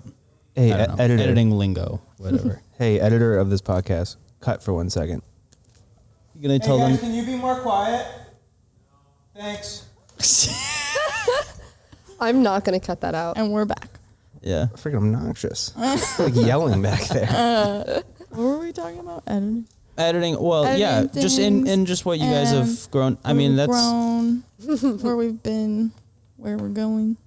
Hey, I don't know, editor. editing lingo, whatever. Hey, editor of this podcast, cut for 1 second. You gonna tell them? Can you be more quiet? Thanks. I'm not going to cut that out. And we're back. Yeah. Freaking obnoxious. Like yelling back there. What were we talking about? Editing. Well, yeah, Editing just in just what you guys have grown. I mean, that's grown, where we've been, where we're going.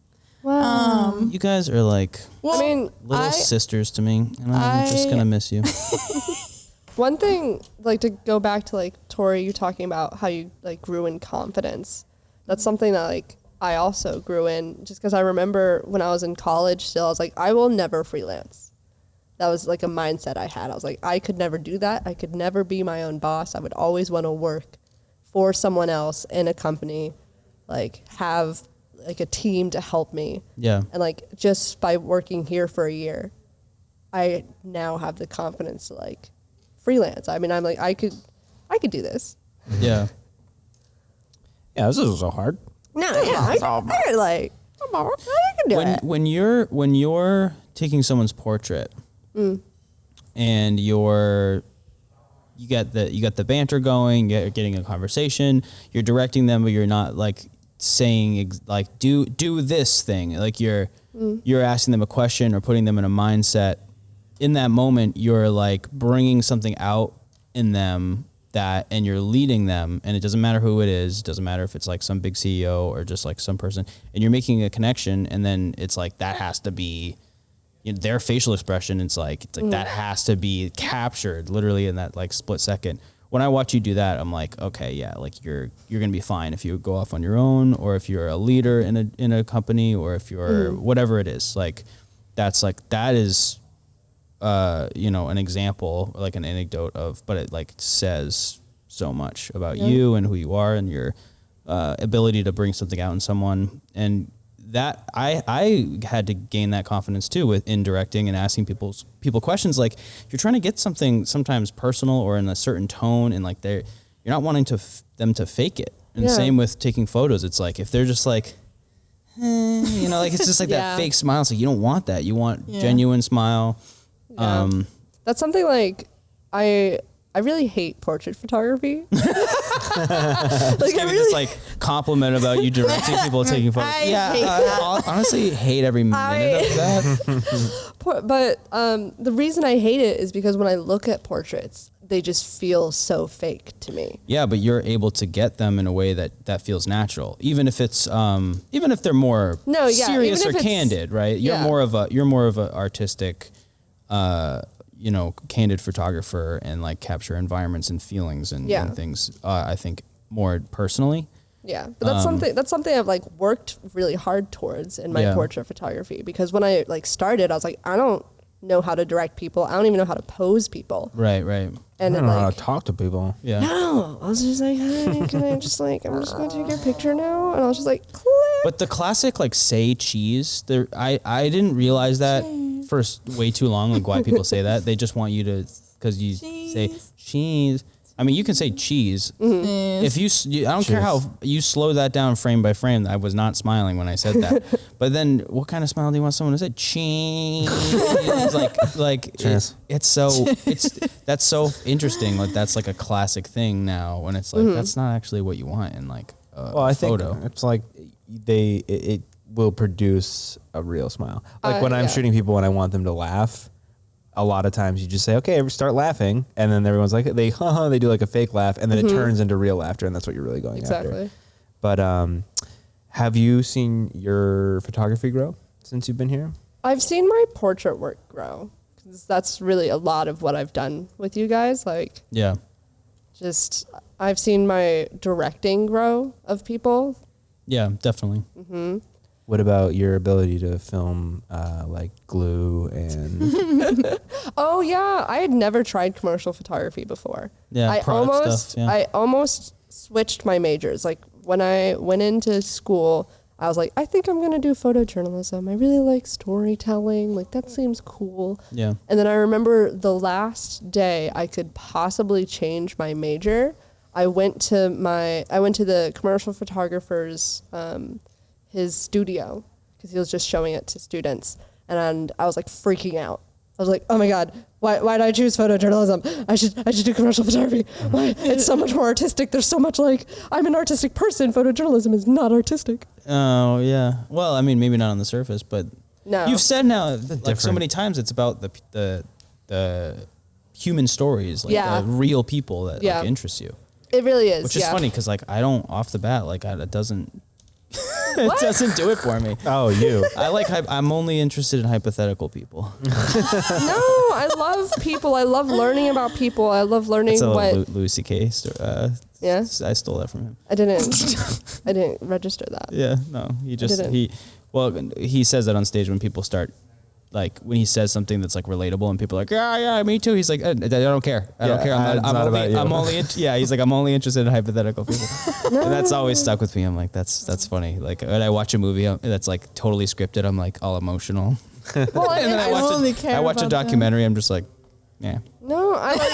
Wow. you guys are like Well, I mean, little sisters to me, and I'm just gonna miss you. one thing, like, to go back to like Tori, you talking about how you like grew in confidence. That's something that like I also grew in, just because I remember when I was in college still, I was like, I will never freelance. That was like a mindset I had. I was like, I could never do that. I could never be my own boss. I would always want to work for someone else in a company, like have like a team to help me. Yeah. And like just by working here for a year, I now have the confidence to like freelance. I mean, I'm like, I could do this. Yeah. Yeah, this is so hard. No, yeah, I could like, I can do it. When you're taking someone's portrait, and you get the banter going, you're getting a conversation, you're directing them, but you're not like saying like do this thing. Like you're asking them a question or putting them in a mindset. In that moment, you're like bringing something out in them and you're leading them, and it doesn't matter who it is. It doesn't matter if it's like some big CEO or just like some person, and you're making a connection, and then it's like that has to be their facial expression. It's like that has to be captured literally in that like split second. When I watch you do that, I'm like, okay, yeah, like you're gonna be fine if you go off on your own, or if you're a leader in a company, or if you're whatever it is. Like that is an example, like an anecdote of, but it like says so much about you and who you are and your ability to bring something out in someone. And that I had to gain that confidence too in directing and asking people questions. Like, you're trying to get something sometimes personal or in a certain tone, and like you're not wanting them to fake it. And same with taking photos. It's like if they're just like, like it's just like that fake smile. It's like you don't want that. You want genuine smile. Yeah. That's something like I really hate portrait photography. Like I really just like compliment about you directing people taking photos. I honestly hate every minute of that. But the reason I hate it is because when I look at portraits, they just feel so fake to me. Yeah, but you're able to get them in a way that feels natural, even if it's even if they're more serious or candid, right? You're more of a artistic, candid photographer, and like capture environments and feelings and things. I think more personally. Yeah, but that's something I've like worked really hard towards in my portrait photography, because when I like started, I was like, I don't know how to direct people. I don't even know how to pose people. Right. And I don't know how to talk to people. Yeah. No, I was just like, hey, can I just like, I'm just going to take your picture now, and I was just like, click. But the classic like say cheese, I didn't realize that for way too long. Like why people say that, they just want you to, because you say cheese. I mean, you can say cheese. Mm. If I don't care how you slow that down frame by frame. I was not smiling when I said that. But then, what kind of smile do you want someone to say? Cheese. That's so interesting. Like that's like a classic thing now. When it's like that's not actually what you want in like a photo. Think it's like it will produce a real smile. Like when I'm shooting people and I want them to laugh. A lot of times you just say, okay, start laughing. And then everyone's like, they do like a fake laugh. And then it turns into real laughter. And that's what you're really going after. But have you seen your photography grow since you've been here? I've seen my portrait work grow. Because that's really a lot of what I've done with you guys. Like, yeah. Just, I've seen my directing grow of people. Yeah, definitely. Mm-hmm. What about your ability to film like glue and... Oh, yeah. I had never tried commercial photography before. Yeah, I almost switched my majors. Like, when I went into school, I was like, I think I'm going to do photojournalism. I really like storytelling. Like, that seems cool. Yeah. And then I remember the last day I could possibly change my major. I went to the commercial photographer's his studio because he was just showing it to students, and I was like freaking out. I was like, oh my God, why did I choose photojournalism? I should do commercial photography. Why? It's so much more artistic. There's so much like, I'm an artistic person. Photojournalism is not artistic. Oh yeah. Well, I mean, maybe not on the surface, but no. You've said now like so many times it's about the human stories, like the real people that like interest you. It really is. Which is funny because like I don't off the bat like it doesn't. It doesn't do it for me. Oh, you. I'm only interested in hypothetical people. No, I love people. I love learning about people. I love learning what Louis C.K. Yeah, I stole that from him. I didn't register that. Yeah, no, he says that on stage when people start. Like when he says something that's like relatable and people are like, yeah, me too. He's like, I don't care. I don't care. He's like, I'm only interested in hypothetical people. And that's always stuck with me. I'm like, that's funny. Like when I watch a movie that's like totally scripted, I'm like all emotional. Well, and then I watch a documentary. I'm just like, yeah. No, I like.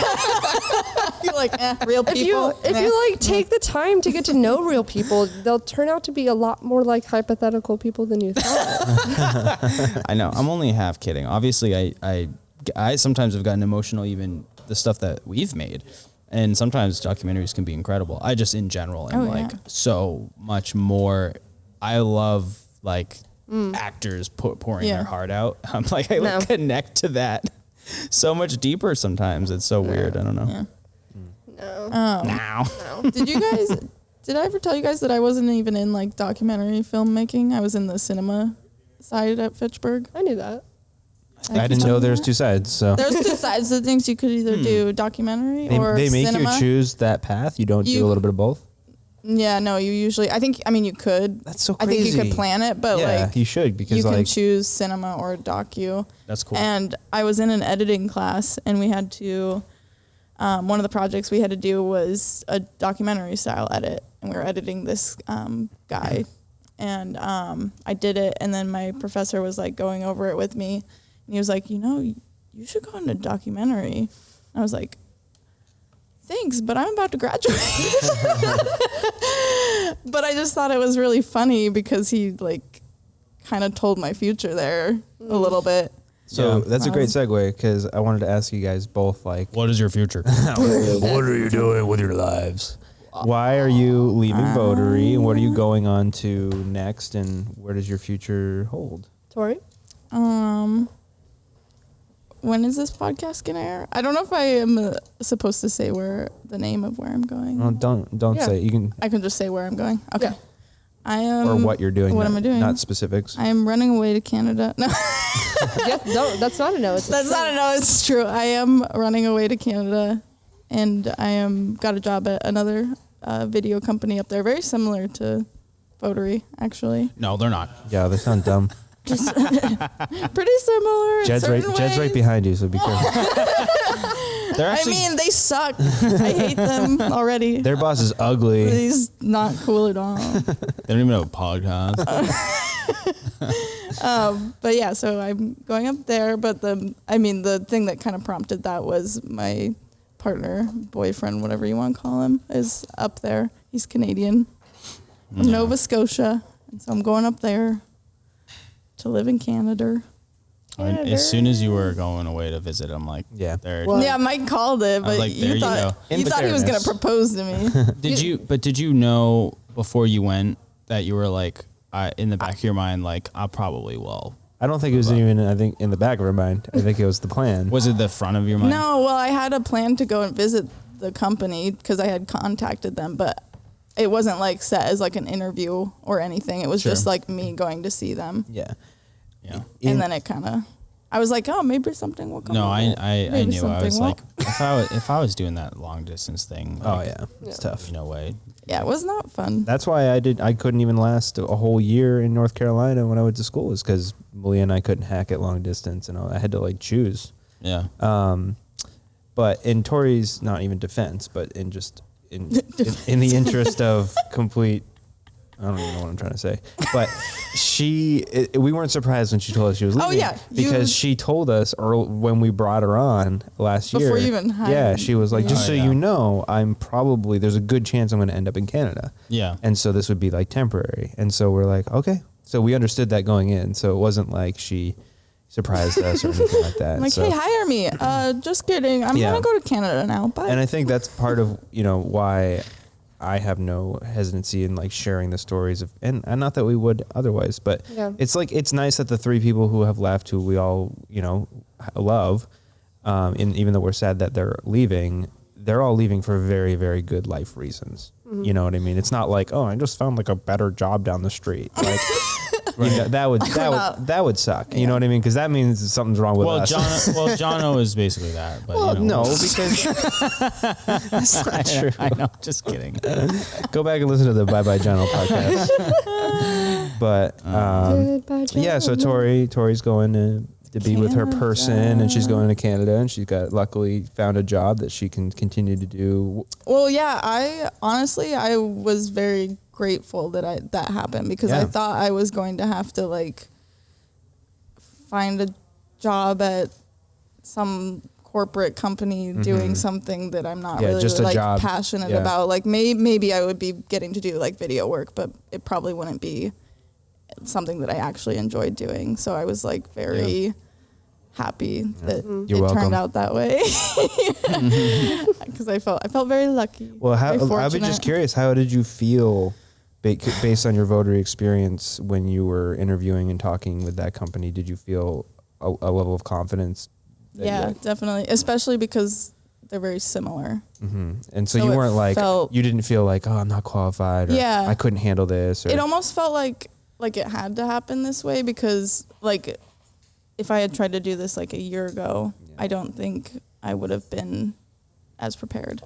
You're like, real people. If you like take the time to get to know real people, they'll turn out to be a lot more like hypothetical people than you thought. I know. I'm only half kidding. Obviously, I sometimes have gotten emotional, even the stuff that we've made, and sometimes documentaries can be incredible. I just in general am so much more. I love like actors pouring their heart out. I'm like I connect to that. So much deeper sometimes. It's so weird. I don't know. Yeah. No. Did I ever tell you guys that I wasn't even in like documentary filmmaking? I was in the cinema side at Fitchburg. I knew that. I didn't know there's two sides. So there's two sides to things. You could either do documentary or they make cinema. You choose that path. You don't do a little bit of both. Yeah, no, you usually, you could. That's so crazy. I think you could plan it, but like. You should because you can choose cinema or docu. That's cool. And I was in an editing class and we had to, one of the projects we had to do was a documentary style edit. And we were editing this guy. And I did it. And then my professor was like going over it with me. And he was like, you should go into documentary. And I was like, thanks, but I'm about to graduate. But I just thought it was really funny because he like kind of told my future there a little bit. So that's a great segue because I wanted to ask you guys both like, what is your future? What are you doing with your lives? Why are you leaving Votary and what are you going on to next and where does your future hold? Tori? When is this podcast gonna air? I don't know if I am supposed to say the name of where I'm going. Oh, don't say it. You can. I can just say where I'm going. Okay. Yeah. I am. Or what you're doing. What am I doing? Not specifics. I am running away to Canada. No. That's not a no. That's not a no. It's true. I am running away to Canada, and I got a job at another video company up there, very similar to Votary, actually. No, they're not. Yeah, they sound dumb. Just pretty similar. Jed's right behind you, so be careful. They suck. I hate them already. Their boss is ugly. He's not cool at all. They don't even have a podcast. But yeah, so I'm going up there. But the thing that kind of prompted that was my partner, boyfriend, whatever you want to call him, is up there. He's Canadian, from Nova Scotia, and so I'm going up there to live in Canada. As soon as you were going away to visit, I'm like, Yeah. there. Well, Yeah, Mike called it, but like, there you you thought go. you thought he was going to propose to me. Did you know before you went that you were like, in the back of your mind, like, I probably will? I don't think it was even, I think, in the back of her mind. I think it was the plan. Was it the front of your mind? No, well, I had a plan to go and visit the company because I had contacted them, but it wasn't like set as like an interview or anything. It was just like me going to see them. Yeah. Yeah. And then it kind of, I was like, oh, maybe something will come. No, I Maybe knew. I was something like, if I was doing that long distance thing, like, It's tough. no way. Yeah, it was not fun. That's why I couldn't even last a whole year in North Carolina when I went to school, is because Malia and I couldn't hack it long distance, and I had to like choose. Yeah. But in Tori's, not even defense, but in just in the interest of complete, I don't even know what I'm trying to say, but we weren't surprised when she told us she was leaving. Oh, yeah. Because she told us when we brought her on last year. Before you even hired Yeah, she was like, me. just so Oh, yeah. you know, there's a good chance I'm going to end up in Canada. Yeah. And so this would be like temporary. And so we're like, okay. So we understood that going in. So it wasn't like she surprised us or anything like that. I'm like, So- hey, hire me. Just kidding. I'm Yeah. going to go to Canada now. Bye. And I think that's part of, why I have no hesitancy in like sharing the stories of, and not that we would otherwise, but it's like, it's nice that the three people who have left, who we all, love, and even though we're sad that they're all leaving for very, very good life reasons. You know what I mean? It's not like, oh, I just found like a better job down the street. Like that would suck. You know what I mean? Because that means something's wrong with us. Jono is basically that. But No, because that's not true. I know. Just kidding. Go back and listen to the Bye Bye Jono podcast. But yeah, so Tori's going to be with her person, and she's going to Canada, and she's luckily found a job that she can continue to do. Well, yeah, I was very grateful that that happened, because I thought I was going to have to like find a job at some corporate company doing something that I'm not really just a like job. passionate about. Like maybe I would be getting to do like video work, but it probably wouldn't be something that I actually enjoyed doing. So I was like very happy that You're it welcome. turned out that way, because I felt very lucky. Well, very I was fortunate. just curious, how did you feel based on your Votary experience when you were interviewing and talking with that company? Did you feel a level of confidence? Yeah, definitely, especially because they're very similar. And so So you it weren't like, felt- you didn't feel like, oh, I'm not qualified, or Yeah. I couldn't handle this. Or, It almost felt like it had to happen this way, because like if I had tried to do this like a year ago, I don't think I would have been as prepared.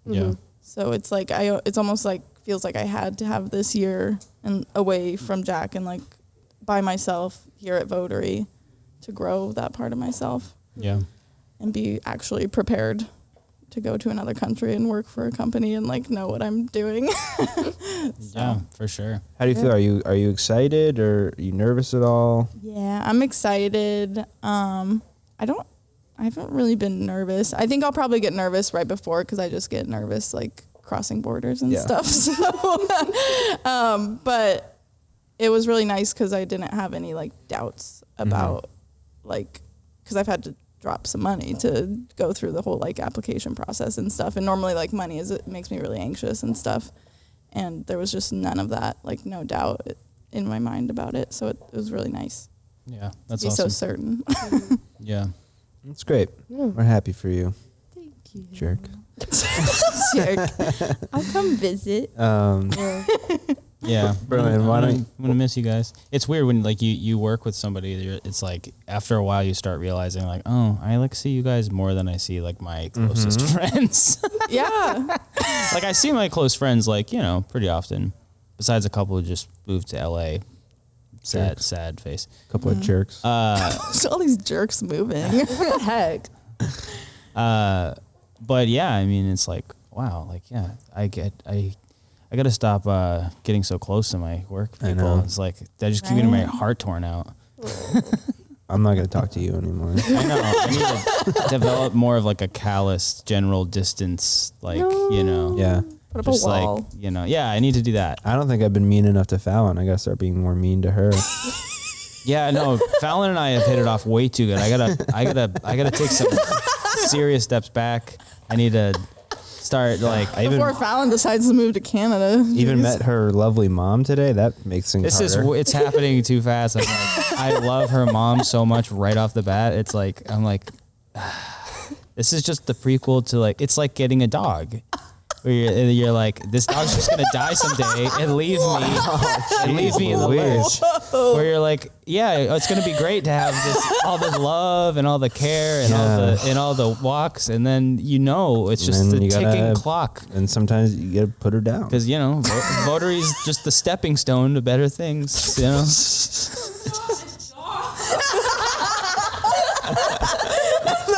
Yeah. So it's like it's almost like feels like I had to have this year and away from Jack and like by myself here at Votary to grow that part of myself Yeah. and be actually prepared to go to another country and work for a company and like know what I'm doing. Yeah, for sure. how do you feel? Are you excited, or are you nervous at all? Yeah, I'm excited. I haven't really been nervous. I think I'll probably get nervous right before, because I just get nervous like crossing borders and stuff. So, but it was really nice because I didn't have any like doubts about like, because I've had to drop some money to go through the whole like application process and stuff. And normally like money it makes me really anxious and stuff. And there was just none of that, like no doubt in my mind about it. So it was really nice. Yeah, that's Be awesome. so certain. Yeah. It's great. We're happy for you. Thank you. Jerk. Jerk. I'll come visit. Yeah, Brian, why don't I'm gonna miss you guys. It's weird when like you work with somebody. It's like after a while you start realizing like, oh, I like see you guys more than I see like my closest friends. Yeah. Like I see my close friends like pretty often. Besides a couple who just moved to LA. Sad face. couple of jerks. So all these jerks moving. What the heck? But yeah, I mean it's like wow, like yeah, I got to stop getting so close to my work I people. know. It's like I just keep getting my heart torn out. I'm not gonna talk to you anymore. I know. I need to develop more of like a callous general distance, like Yeah. Put up just a wall. like I need to do that. I don't think I've been mean enough to Fallon. I gotta start being more mean to her. Yeah, no, Fallon and I have hit it off way too good. I gotta take some serious steps back. I need to start like Before Fallon decides to move to Canada. Even met her lovely mom today. That makes things harder. it's happening too fast. I'm like, I love her mom so much right off the bat. It's like I'm like, this is just the prequel to like it's like getting a dog. Where you're like, this dog's just gonna die someday and leave me in the lurch. Where you're like, yeah, it's gonna be great to have all this love and all the care and all the walks, and then it's just the ticking clock. And sometimes you gotta put her down because Votary's just the stepping stone to better things.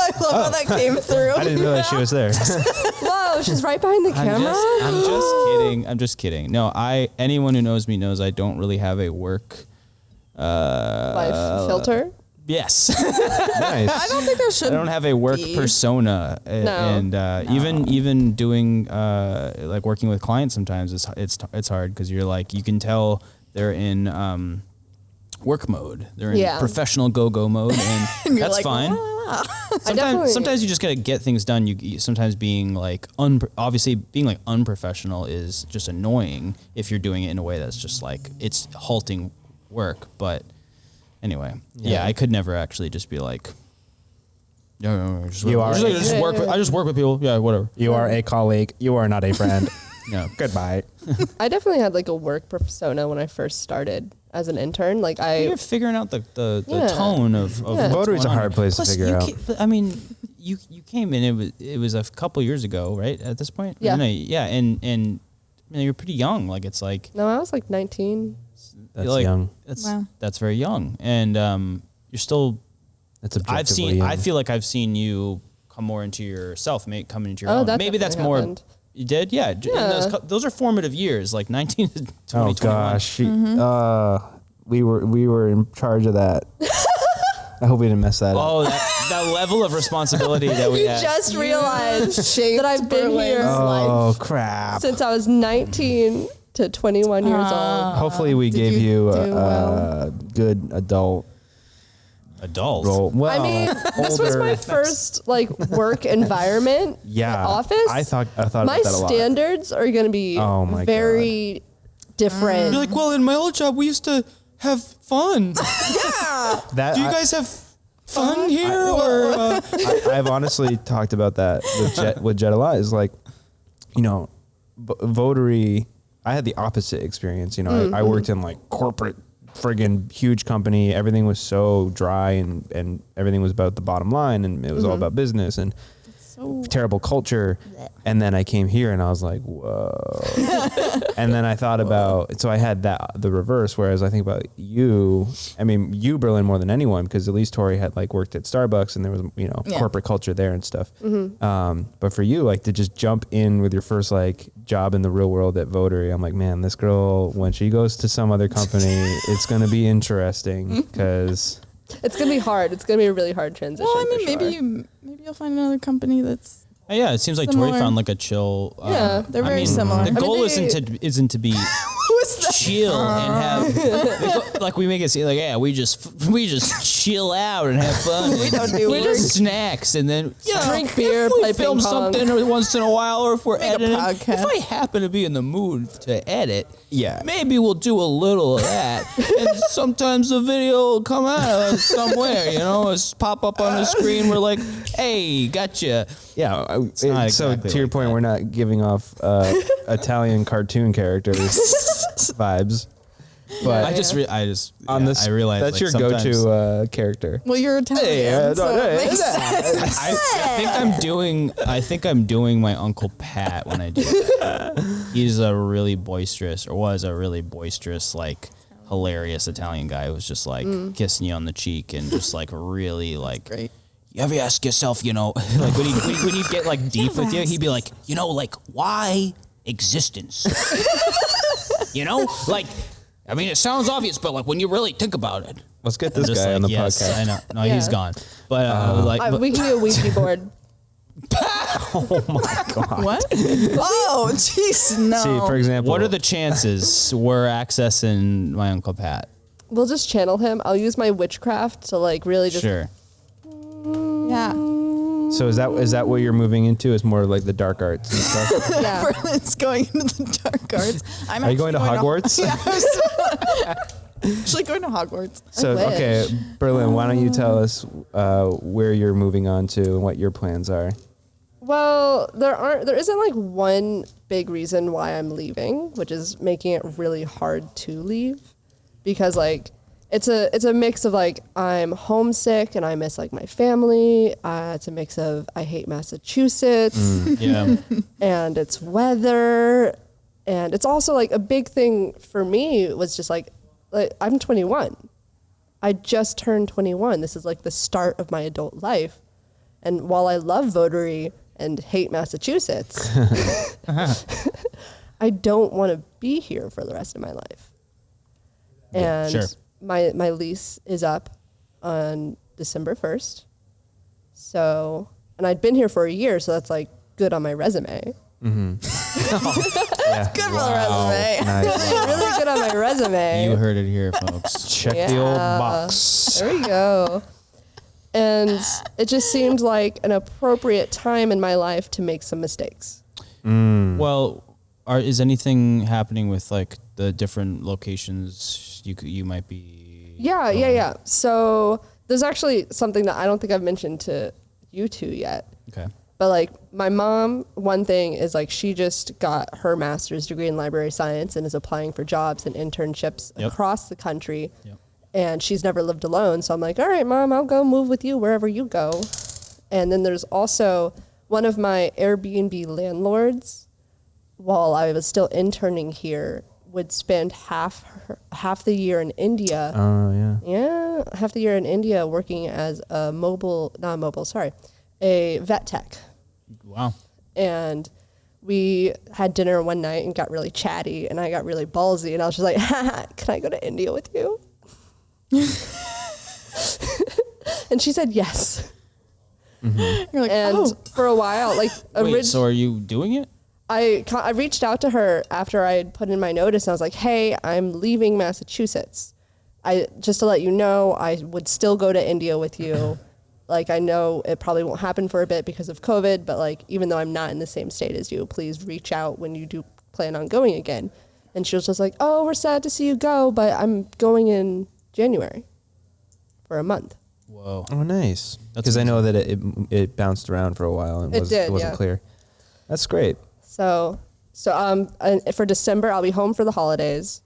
I love how that came through. I didn't realize she was there. Whoa, she's right behind the camera. I'm just kidding. No, anyone who knows me knows I don't really have a work Life filter. Yes. Nice. I don't think there should. I don't have a work persona, and even doing like working with clients sometimes it's hard because you're like you can tell they're in work mode, they're in professional go mode, and that's like, fine. Sometimes you just gotta get things done. You sometimes being like obviously being like unprofessional is just annoying if you're doing it in a way that's just like it's halting work, but. Anyway, I could never actually just be like, no, just work. I just work with people. Yeah, whatever. You are a colleague. You are not a friend. No, goodbye. I definitely had like a work persona when I first started as an intern. Like you're figuring out the tone of Votary's a hard place to figure out. I mean, you came in. It was a couple years ago, right? At this point, yeah, and you're pretty young. Like it's like no, I was like 19. That's young. That's very young, and you're still. That's objectively young. I feel like I've seen you come more into yourself, come into your own. That Maybe that's happened. more. You did, yeah. And those are formative years, like 19 to 20. Oh gosh, we were in charge of that. I hope we didn't mess that up. Oh, that level of responsibility that we had. Just realized that I've been here. Oh crap! Since I was 19. To 21 years old. Hopefully we gave you a good adult role. Well, I mean, this was my first like work environment. Office. I thought my about that a lot. standards are going to be very different. You're like, well, in my old job, we used to have fun. Do you guys have fun here? I've honestly talked about that with Jet a lot. Is like, Votary. I had the opposite experience. I worked in like corporate friggin' huge company. Everything was so dry and everything was about the bottom line and it was all about business and terrible culture. And then I came here and I was like, whoa. And then I thought about, so I had the reverse, whereas I think about you, Berlin more than anyone, because at least Tori had like worked at Starbucks and there was, corporate culture there and stuff. But for you, like to just jump in with your first like job in the real world at Votary, I'm like, man, this girl, when she goes to some other company, it's going to be interesting because... It's going to be hard. It's going to be a really hard transition. Well, maybe you'll find another company that's it seems like similar. Tori found like a chill. They're very similar. The goal isn't to be chill and have like we make it seem like we just chill out and have fun. We don't do we just snacks and then drink beer, play film ping pong. something once in a while, or if we're editing. If I happen to be in the mood to edit, maybe we'll do a little of that. And sometimes the video will come out somewhere, it's pop up on the screen. We're like, hey, gotcha. Yeah. So to your point, we're not giving off Italian cartoon characters vibes. But I realize that's like your go-to character. Well, you're Italian, so it makes sense. I think I'm doing my Uncle Pat when I do that. He's a really boisterous, or was a really boisterous, like hilarious Italian guy who was just like kissing you on the cheek and just like really like. Great. You ever ask yourself, like when you get like deep with you, he'd be like, like why existence? Like, it sounds obvious, but like when you really think about it, Let's get I'm this just guy on the yes, podcast. I know. No, Yeah. he's gone. But We can do a Ouija board. Oh my god. What? Oh, jeez, no. See, for example, what are the chances we're accessing my Uncle Pat? We'll just channel him. I'll use my witchcraft to like really just. Sure. Yeah. So is that what you're moving into? Is more like the dark arts and stuff? Yeah. Berlin's going into the dark arts. I'm Are you going to Hogwarts? Yeah, I was actually going to Hogwarts. So wish. okay, Berlin, why don't you tell us where you're moving on to and what your plans are? Well, there isn't like one big reason why I'm leaving, which is making it really hard to leave, because like it's a mix of like I'm homesick and I miss like my family. It's a mix of I hate Massachusetts Yeah. and it's weather, and it's also like a big thing for me was just like I'm 21. I just turned 21. This is like the start of my adult life, and while I love Votary and hate Massachusetts, I don't want to be here for the rest of my life. And sure. my lease is up on December 1st. So, and I'd been here for a year, so that's like good on my resume. Yeah. Good for the resume. Nice. Really good on my resume. You heard it here, folks. Check the old box. There we go. And it just seemed like an appropriate time in my life to make some mistakes. Well, is anything happening with like the different locations you might be? Yeah. So there's actually something that I don't think I've mentioned to you two yet. Okay. But like my mom, one thing is like she just got her master's degree in library science and is applying for jobs and internships across the country. Yep. And she's never lived alone. So I'm like, all right, Mom, I'll go move with you wherever you go. And then there's also one of my Airbnb landlords, while I was still interning here, would spend half the year in India. Oh yeah. Yeah, half the year in India working as a a vet tech. Wow. And we had dinner one night and got really chatty, and I got really ballsy, and I was just like, haha, can I go to India with you? And she said yes. You're like, And oh. for a while, like Wait, so are you doing it? I reached out to her after I had put in my notice, and I was like, hey, I'm leaving Massachusetts. Just to let you know, I would still go to India with you. Like, I know it probably won't happen for a bit because of COVID, but like, even though I'm not in the same state as you, please reach out when you do plan on going again. And she was just like, oh, we're sad to see you go, but I'm going in January for a month. Whoa. Oh, nice. That's Because I know that it bounced around for a while and It wasn't did. clear. That's great. So for December, I'll be home for the holidays,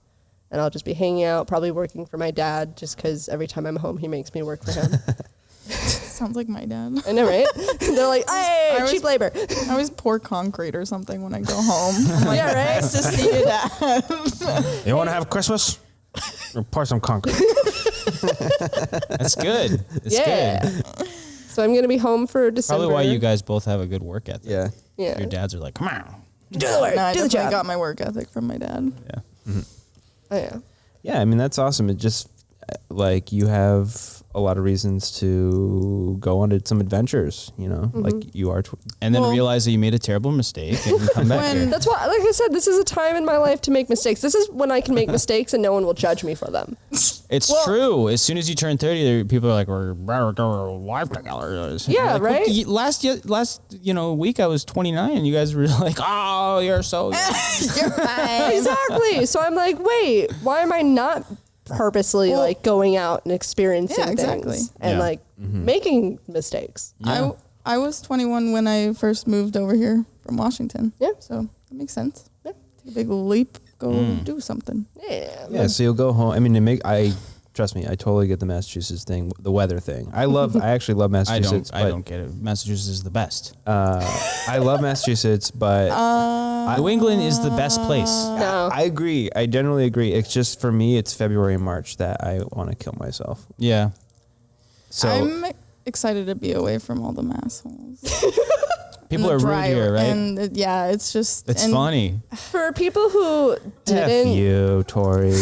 and I'll just be hanging out, probably working for my dad, just because every time I'm home, he makes me work for him. Sounds like my dad. I know, right? They're like, hey, I cheap labor. I always pour concrete or something when I go home. I'm like, Yeah, right? nice to see you, Dad. You want to have Christmas? Or pour some concrete. That's good. It's Yeah. good. So I'm going to be home for December. Probably why you guys both have a good work ethic. Yeah. Yeah. Your dads are like, come on. Do the work. No, I do the definitely job. got my work ethic from my dad. Yeah. Oh, yeah. Yeah, I mean, that's awesome. It just, like, you have a lot of reasons to go on to some adventures, you know, like you are. And then Well- realize that you made a terrible mistake and come back When- here. That's why, like I said, this is a time in my life to make mistakes. This is when I can make mistakes and no one will judge me for them. It's true. As soon as you turn 30, people are like, we're live together. Yeah, Like, right? Last week I was 29 and you guys were like, oh, you're so young. You're fine. Exactly. So I'm like, wait, why am I not purposely like going out and experiencing Yeah, exactly. things and Yeah. like making mistakes? Yeah. I was 21 when I first moved over here from Washington. Yeah. So that makes sense. Yeah. Take a big leap, go do something. Yeah. Yeah, so you'll go home. I mean, trust me, I totally get the Massachusetts thing, the weather thing. I actually love Massachusetts. I don't get it. Massachusetts is the best. I love Massachusetts, but New England is the best place. No. I agree. I generally agree. It's just for me, it's February and March that I want to kill myself. Yeah. So I'm excited to be away from all the assholes. People are rude here, right? And it's just It's funny. For people who F didn't you, Tori.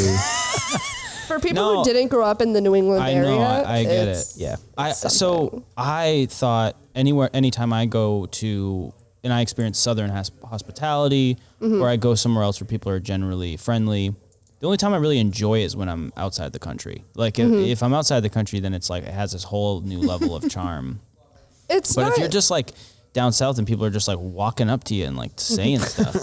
For people who didn't grow up in the New England area, I get it. Yeah. So I thought anytime I go to, and I experience Southern hospitality, or I go somewhere else where people are generally friendly, the only time I really enjoy is when I'm outside the country. Like if I'm outside the country, then it's like it has this whole new level of charm. But if you're just like down south and people are just like walking up to you and like saying stuff,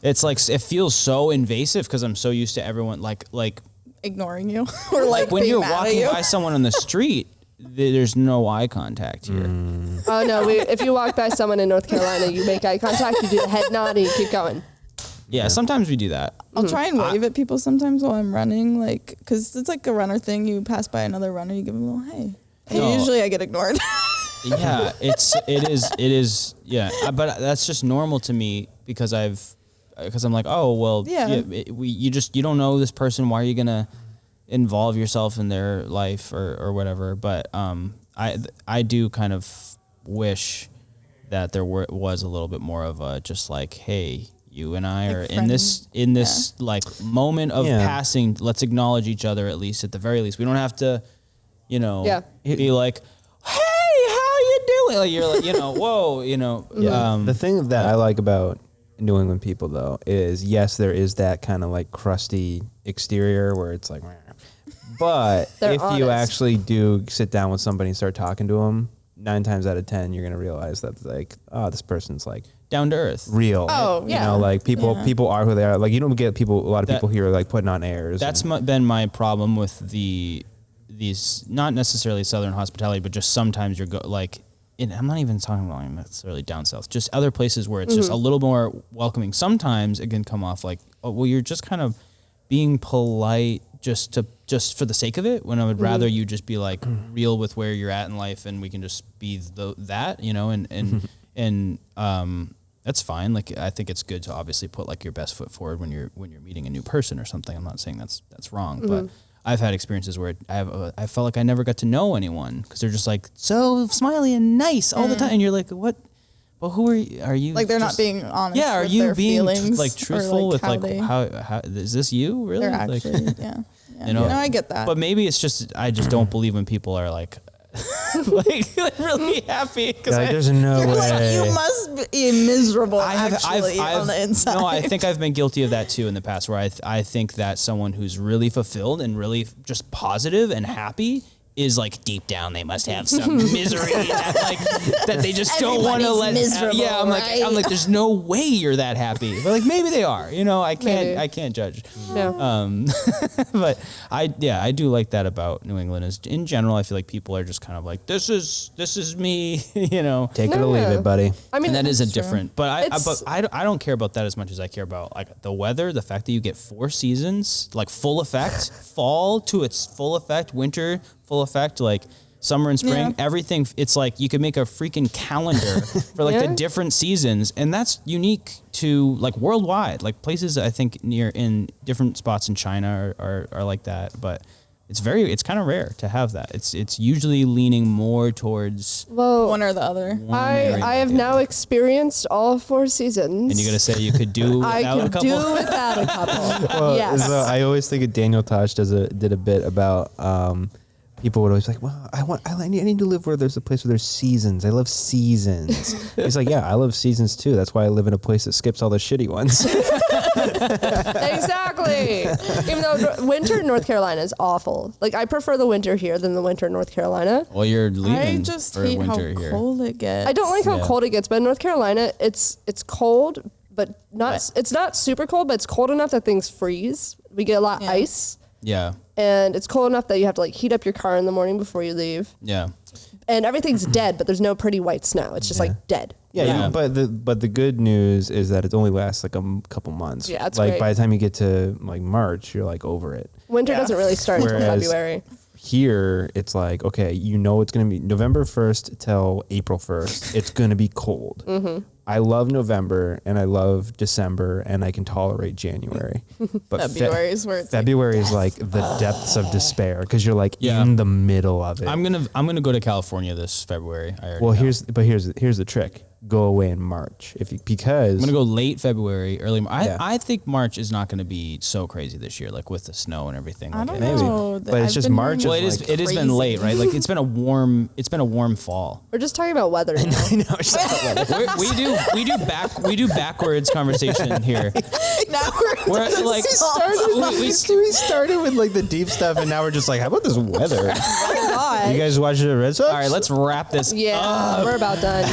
it's like it feels so invasive because I'm so used to everyone like ignoring you or like when being you're mad walking at you. by someone on the street. There's no eye contact here. Oh no! If you walk by someone in North Carolina, you make eye contact, you do the head nod, and you keep going. Yeah, sometimes we do that. I'll try and wave at people sometimes while I'm running, like, because it's like a runner thing. You pass by another runner, you give them a little hey. And usually I get ignored. Yeah, it is. Yeah, but that's just normal to me because I'm like, oh well, you don't know this person. Why are you gonna involve yourself in their life or whatever? But I do kind of wish that there was a little bit more of a just like, hey, you and I are in this like moment of passing. Let's acknowledge each other at the very least. We don't have to, be like, hey, how you doing? Like you're like, whoa, The thing that I like about New England people though is yes, there is that kind of like crusty exterior where it's like, but if you actually do sit down with somebody and start talking to them, 9 times out of 10, you're going to realize that like, oh, this person's like down to earth, real. Oh, yeah. Like people are who they are. Like you don't get a lot of people here like putting on airs. That's been my problem with these, not necessarily Southern hospitality, but just sometimes I'm not even talking about necessarily down south, just other places where it's just a little more welcoming. Sometimes it can come off like, oh, well, you're just kind of being polite just for the sake of it, when I would rather you just be like real with where you're at in life, and we can just be that, and that's fine. Like I think it's good to obviously put like your best foot forward when you're meeting a new person or something. I'm not saying that's wrong, but I've had experiences where I felt like I never got to know anyone because they're just like so smiley and nice all the time, and you're like, what? Well, who are you? Like they're not being honest. Yeah, are with you their being feelings like truthful with like how is this you really? They're actually No, I get that. But maybe it's just I just don't believe when people are like like really happy because there's no way. Like, you must be miserable on the inside. No, I think I've been guilty of that too in the past, where I think that someone who's really fulfilled and really just positive and happy is like deep down they must have some misery that they just don't want to let. I'm like there's no way you're that happy, but like maybe they are. I can't judge. No. But I do like that about New England. Is in general I feel like people are just kind of like this is me. Take it or leave it, buddy. I mean, and that is a different. But I don't care about that as much as I care about like the weather, the fact that you get 4 seasons, like full effect, fall to its full effect, winter full effect, like summer and spring, everything. It's like you could make a freaking calendar for like the different seasons, and that's unique to like worldwide. Like places I think in different spots in China are like that, but it's kind of rare to have that. It's usually leaning more towards one or the other. I have now experienced all 4 seasons, and you're gonna say you could do without a couple. do without a couple. Well, yes. so I always think of Daniel Tosh did a bit about people would always be like, well, I need to live where there's a place where there's seasons. I love seasons. He's like, yeah, I love seasons too. That's why I live in a place that skips all the shitty ones. Exactly. Even though winter in North Carolina is awful. Like I prefer the winter here than the winter in North Carolina. Well, you're leaving I just for hate winter how here. cold it gets. I don't like how cold it gets, but in North Carolina, it's cold, but it's not super cold, but it's cold enough that things freeze. We get a lot of ice. Yeah. And it's cold enough that you have to like heat up your car in the morning before you leave. Yeah. And everything's dead, but there's no pretty white snow. It's just like dead. Yeah. But the good news is that it only lasts like a couple months. Yeah, it's like great. by the time you get to like March, you're like over it. Winter doesn't really start until Whereas February. Here, it's like, okay, it's going to be November 1st till April 1st. It's going to be cold. Mm-hmm. I love November and I love December and I can tolerate January. But February is where it's February is like the depths of despair because you're like in the middle of it. I'm gonna go to California this February. I already know. Here's the trick. go away in March because I'm gonna go late February, early. Yeah. I think March is not gonna be so crazy this year, like with the snow and everything. I Like don't it is. know. But it's I've just been March hearing Well, is it has been late, right? Like it's been a warm fall. We're just talking about weather now. I know it's not weather. We do backwards conversation here. Now We're like we started with like the deep stuff, and now we're just like, how about this weather? God. You guys watching the Red Sox? all right. Let's wrap this. Yeah, we're about done.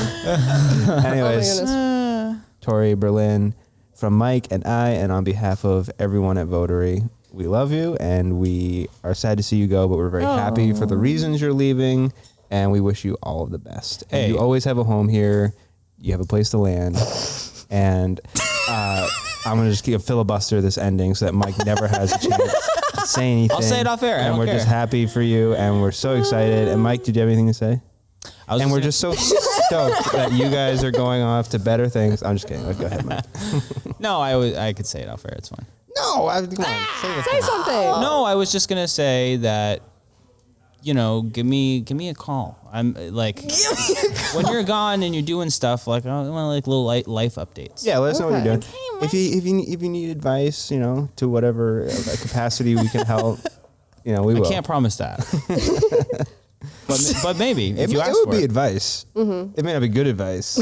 Anyways, Oh my goodness. Tori, Berlin, from Mike and I, and on behalf of everyone at Votary, we love you, and we are sad to see you go, but we're very happy for the reasons you're leaving, and we wish you all of the best. And Hey. you always have a home here. You have a place to land, and I'm gonna just keep filibuster this ending so that Mike never has a chance to say anything. I'll say it off air. I And don't we're care. just happy for you, and we're so excited. And Mike, did you have anything to say? And we're just so stoked that you guys are going off to better things. I'm just kidding. Go ahead, Mike. No, I could say it off air. It's fine. No, come on, Say something. No, I was just gonna say that, give me a call. I'm like, when you're gone and you're doing stuff, like I want like little life updates. Yeah, let us know what you're doing. Okay, If you need advice, to whatever capacity we can help, we will. I can't promise that. but maybe if you ask it would for be it. advice. It may not be good advice.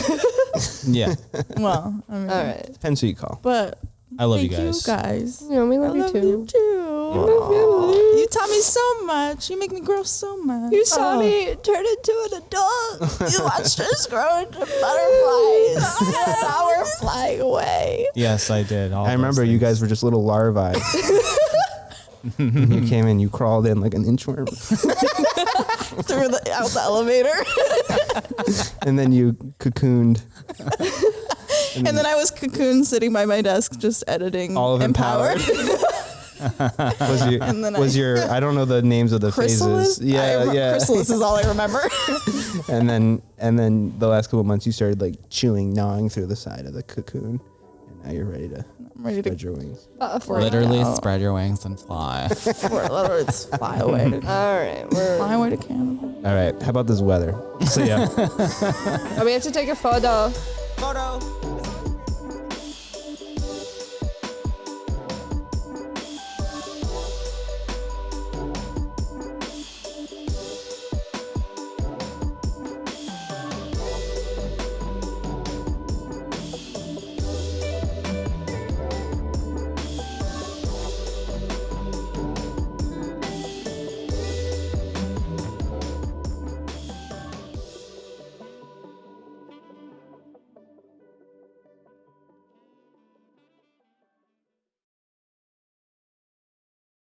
Yeah, Well, I mean, All right. Depends who you call. but I love you thank guys. you guys. Yeah, we I love you love too. you too. You taught me so much. You make me grow so much. You saw me turn into an adult. You watched us grow into butterflies. And now we're flying away. Yes, I did. I remember you guys were just little larvae. You came in, you crawled in like an inchworm, Through out the elevator. and then you cocooned. And then I was cocooned sitting by my desk just editing All of Empowered. And then I don't know the names of the Chrysalis? phases. Yeah. Chrysalis is all I remember. And then the last couple of months you started like gnawing through the side of the cocoon, and now you're ready to I'm ready spread to your wings. Literally spread your wings and fly. fly away to All right. fly away to Canada. All right, how about this weather? See ya. We have to take a photo. Photo.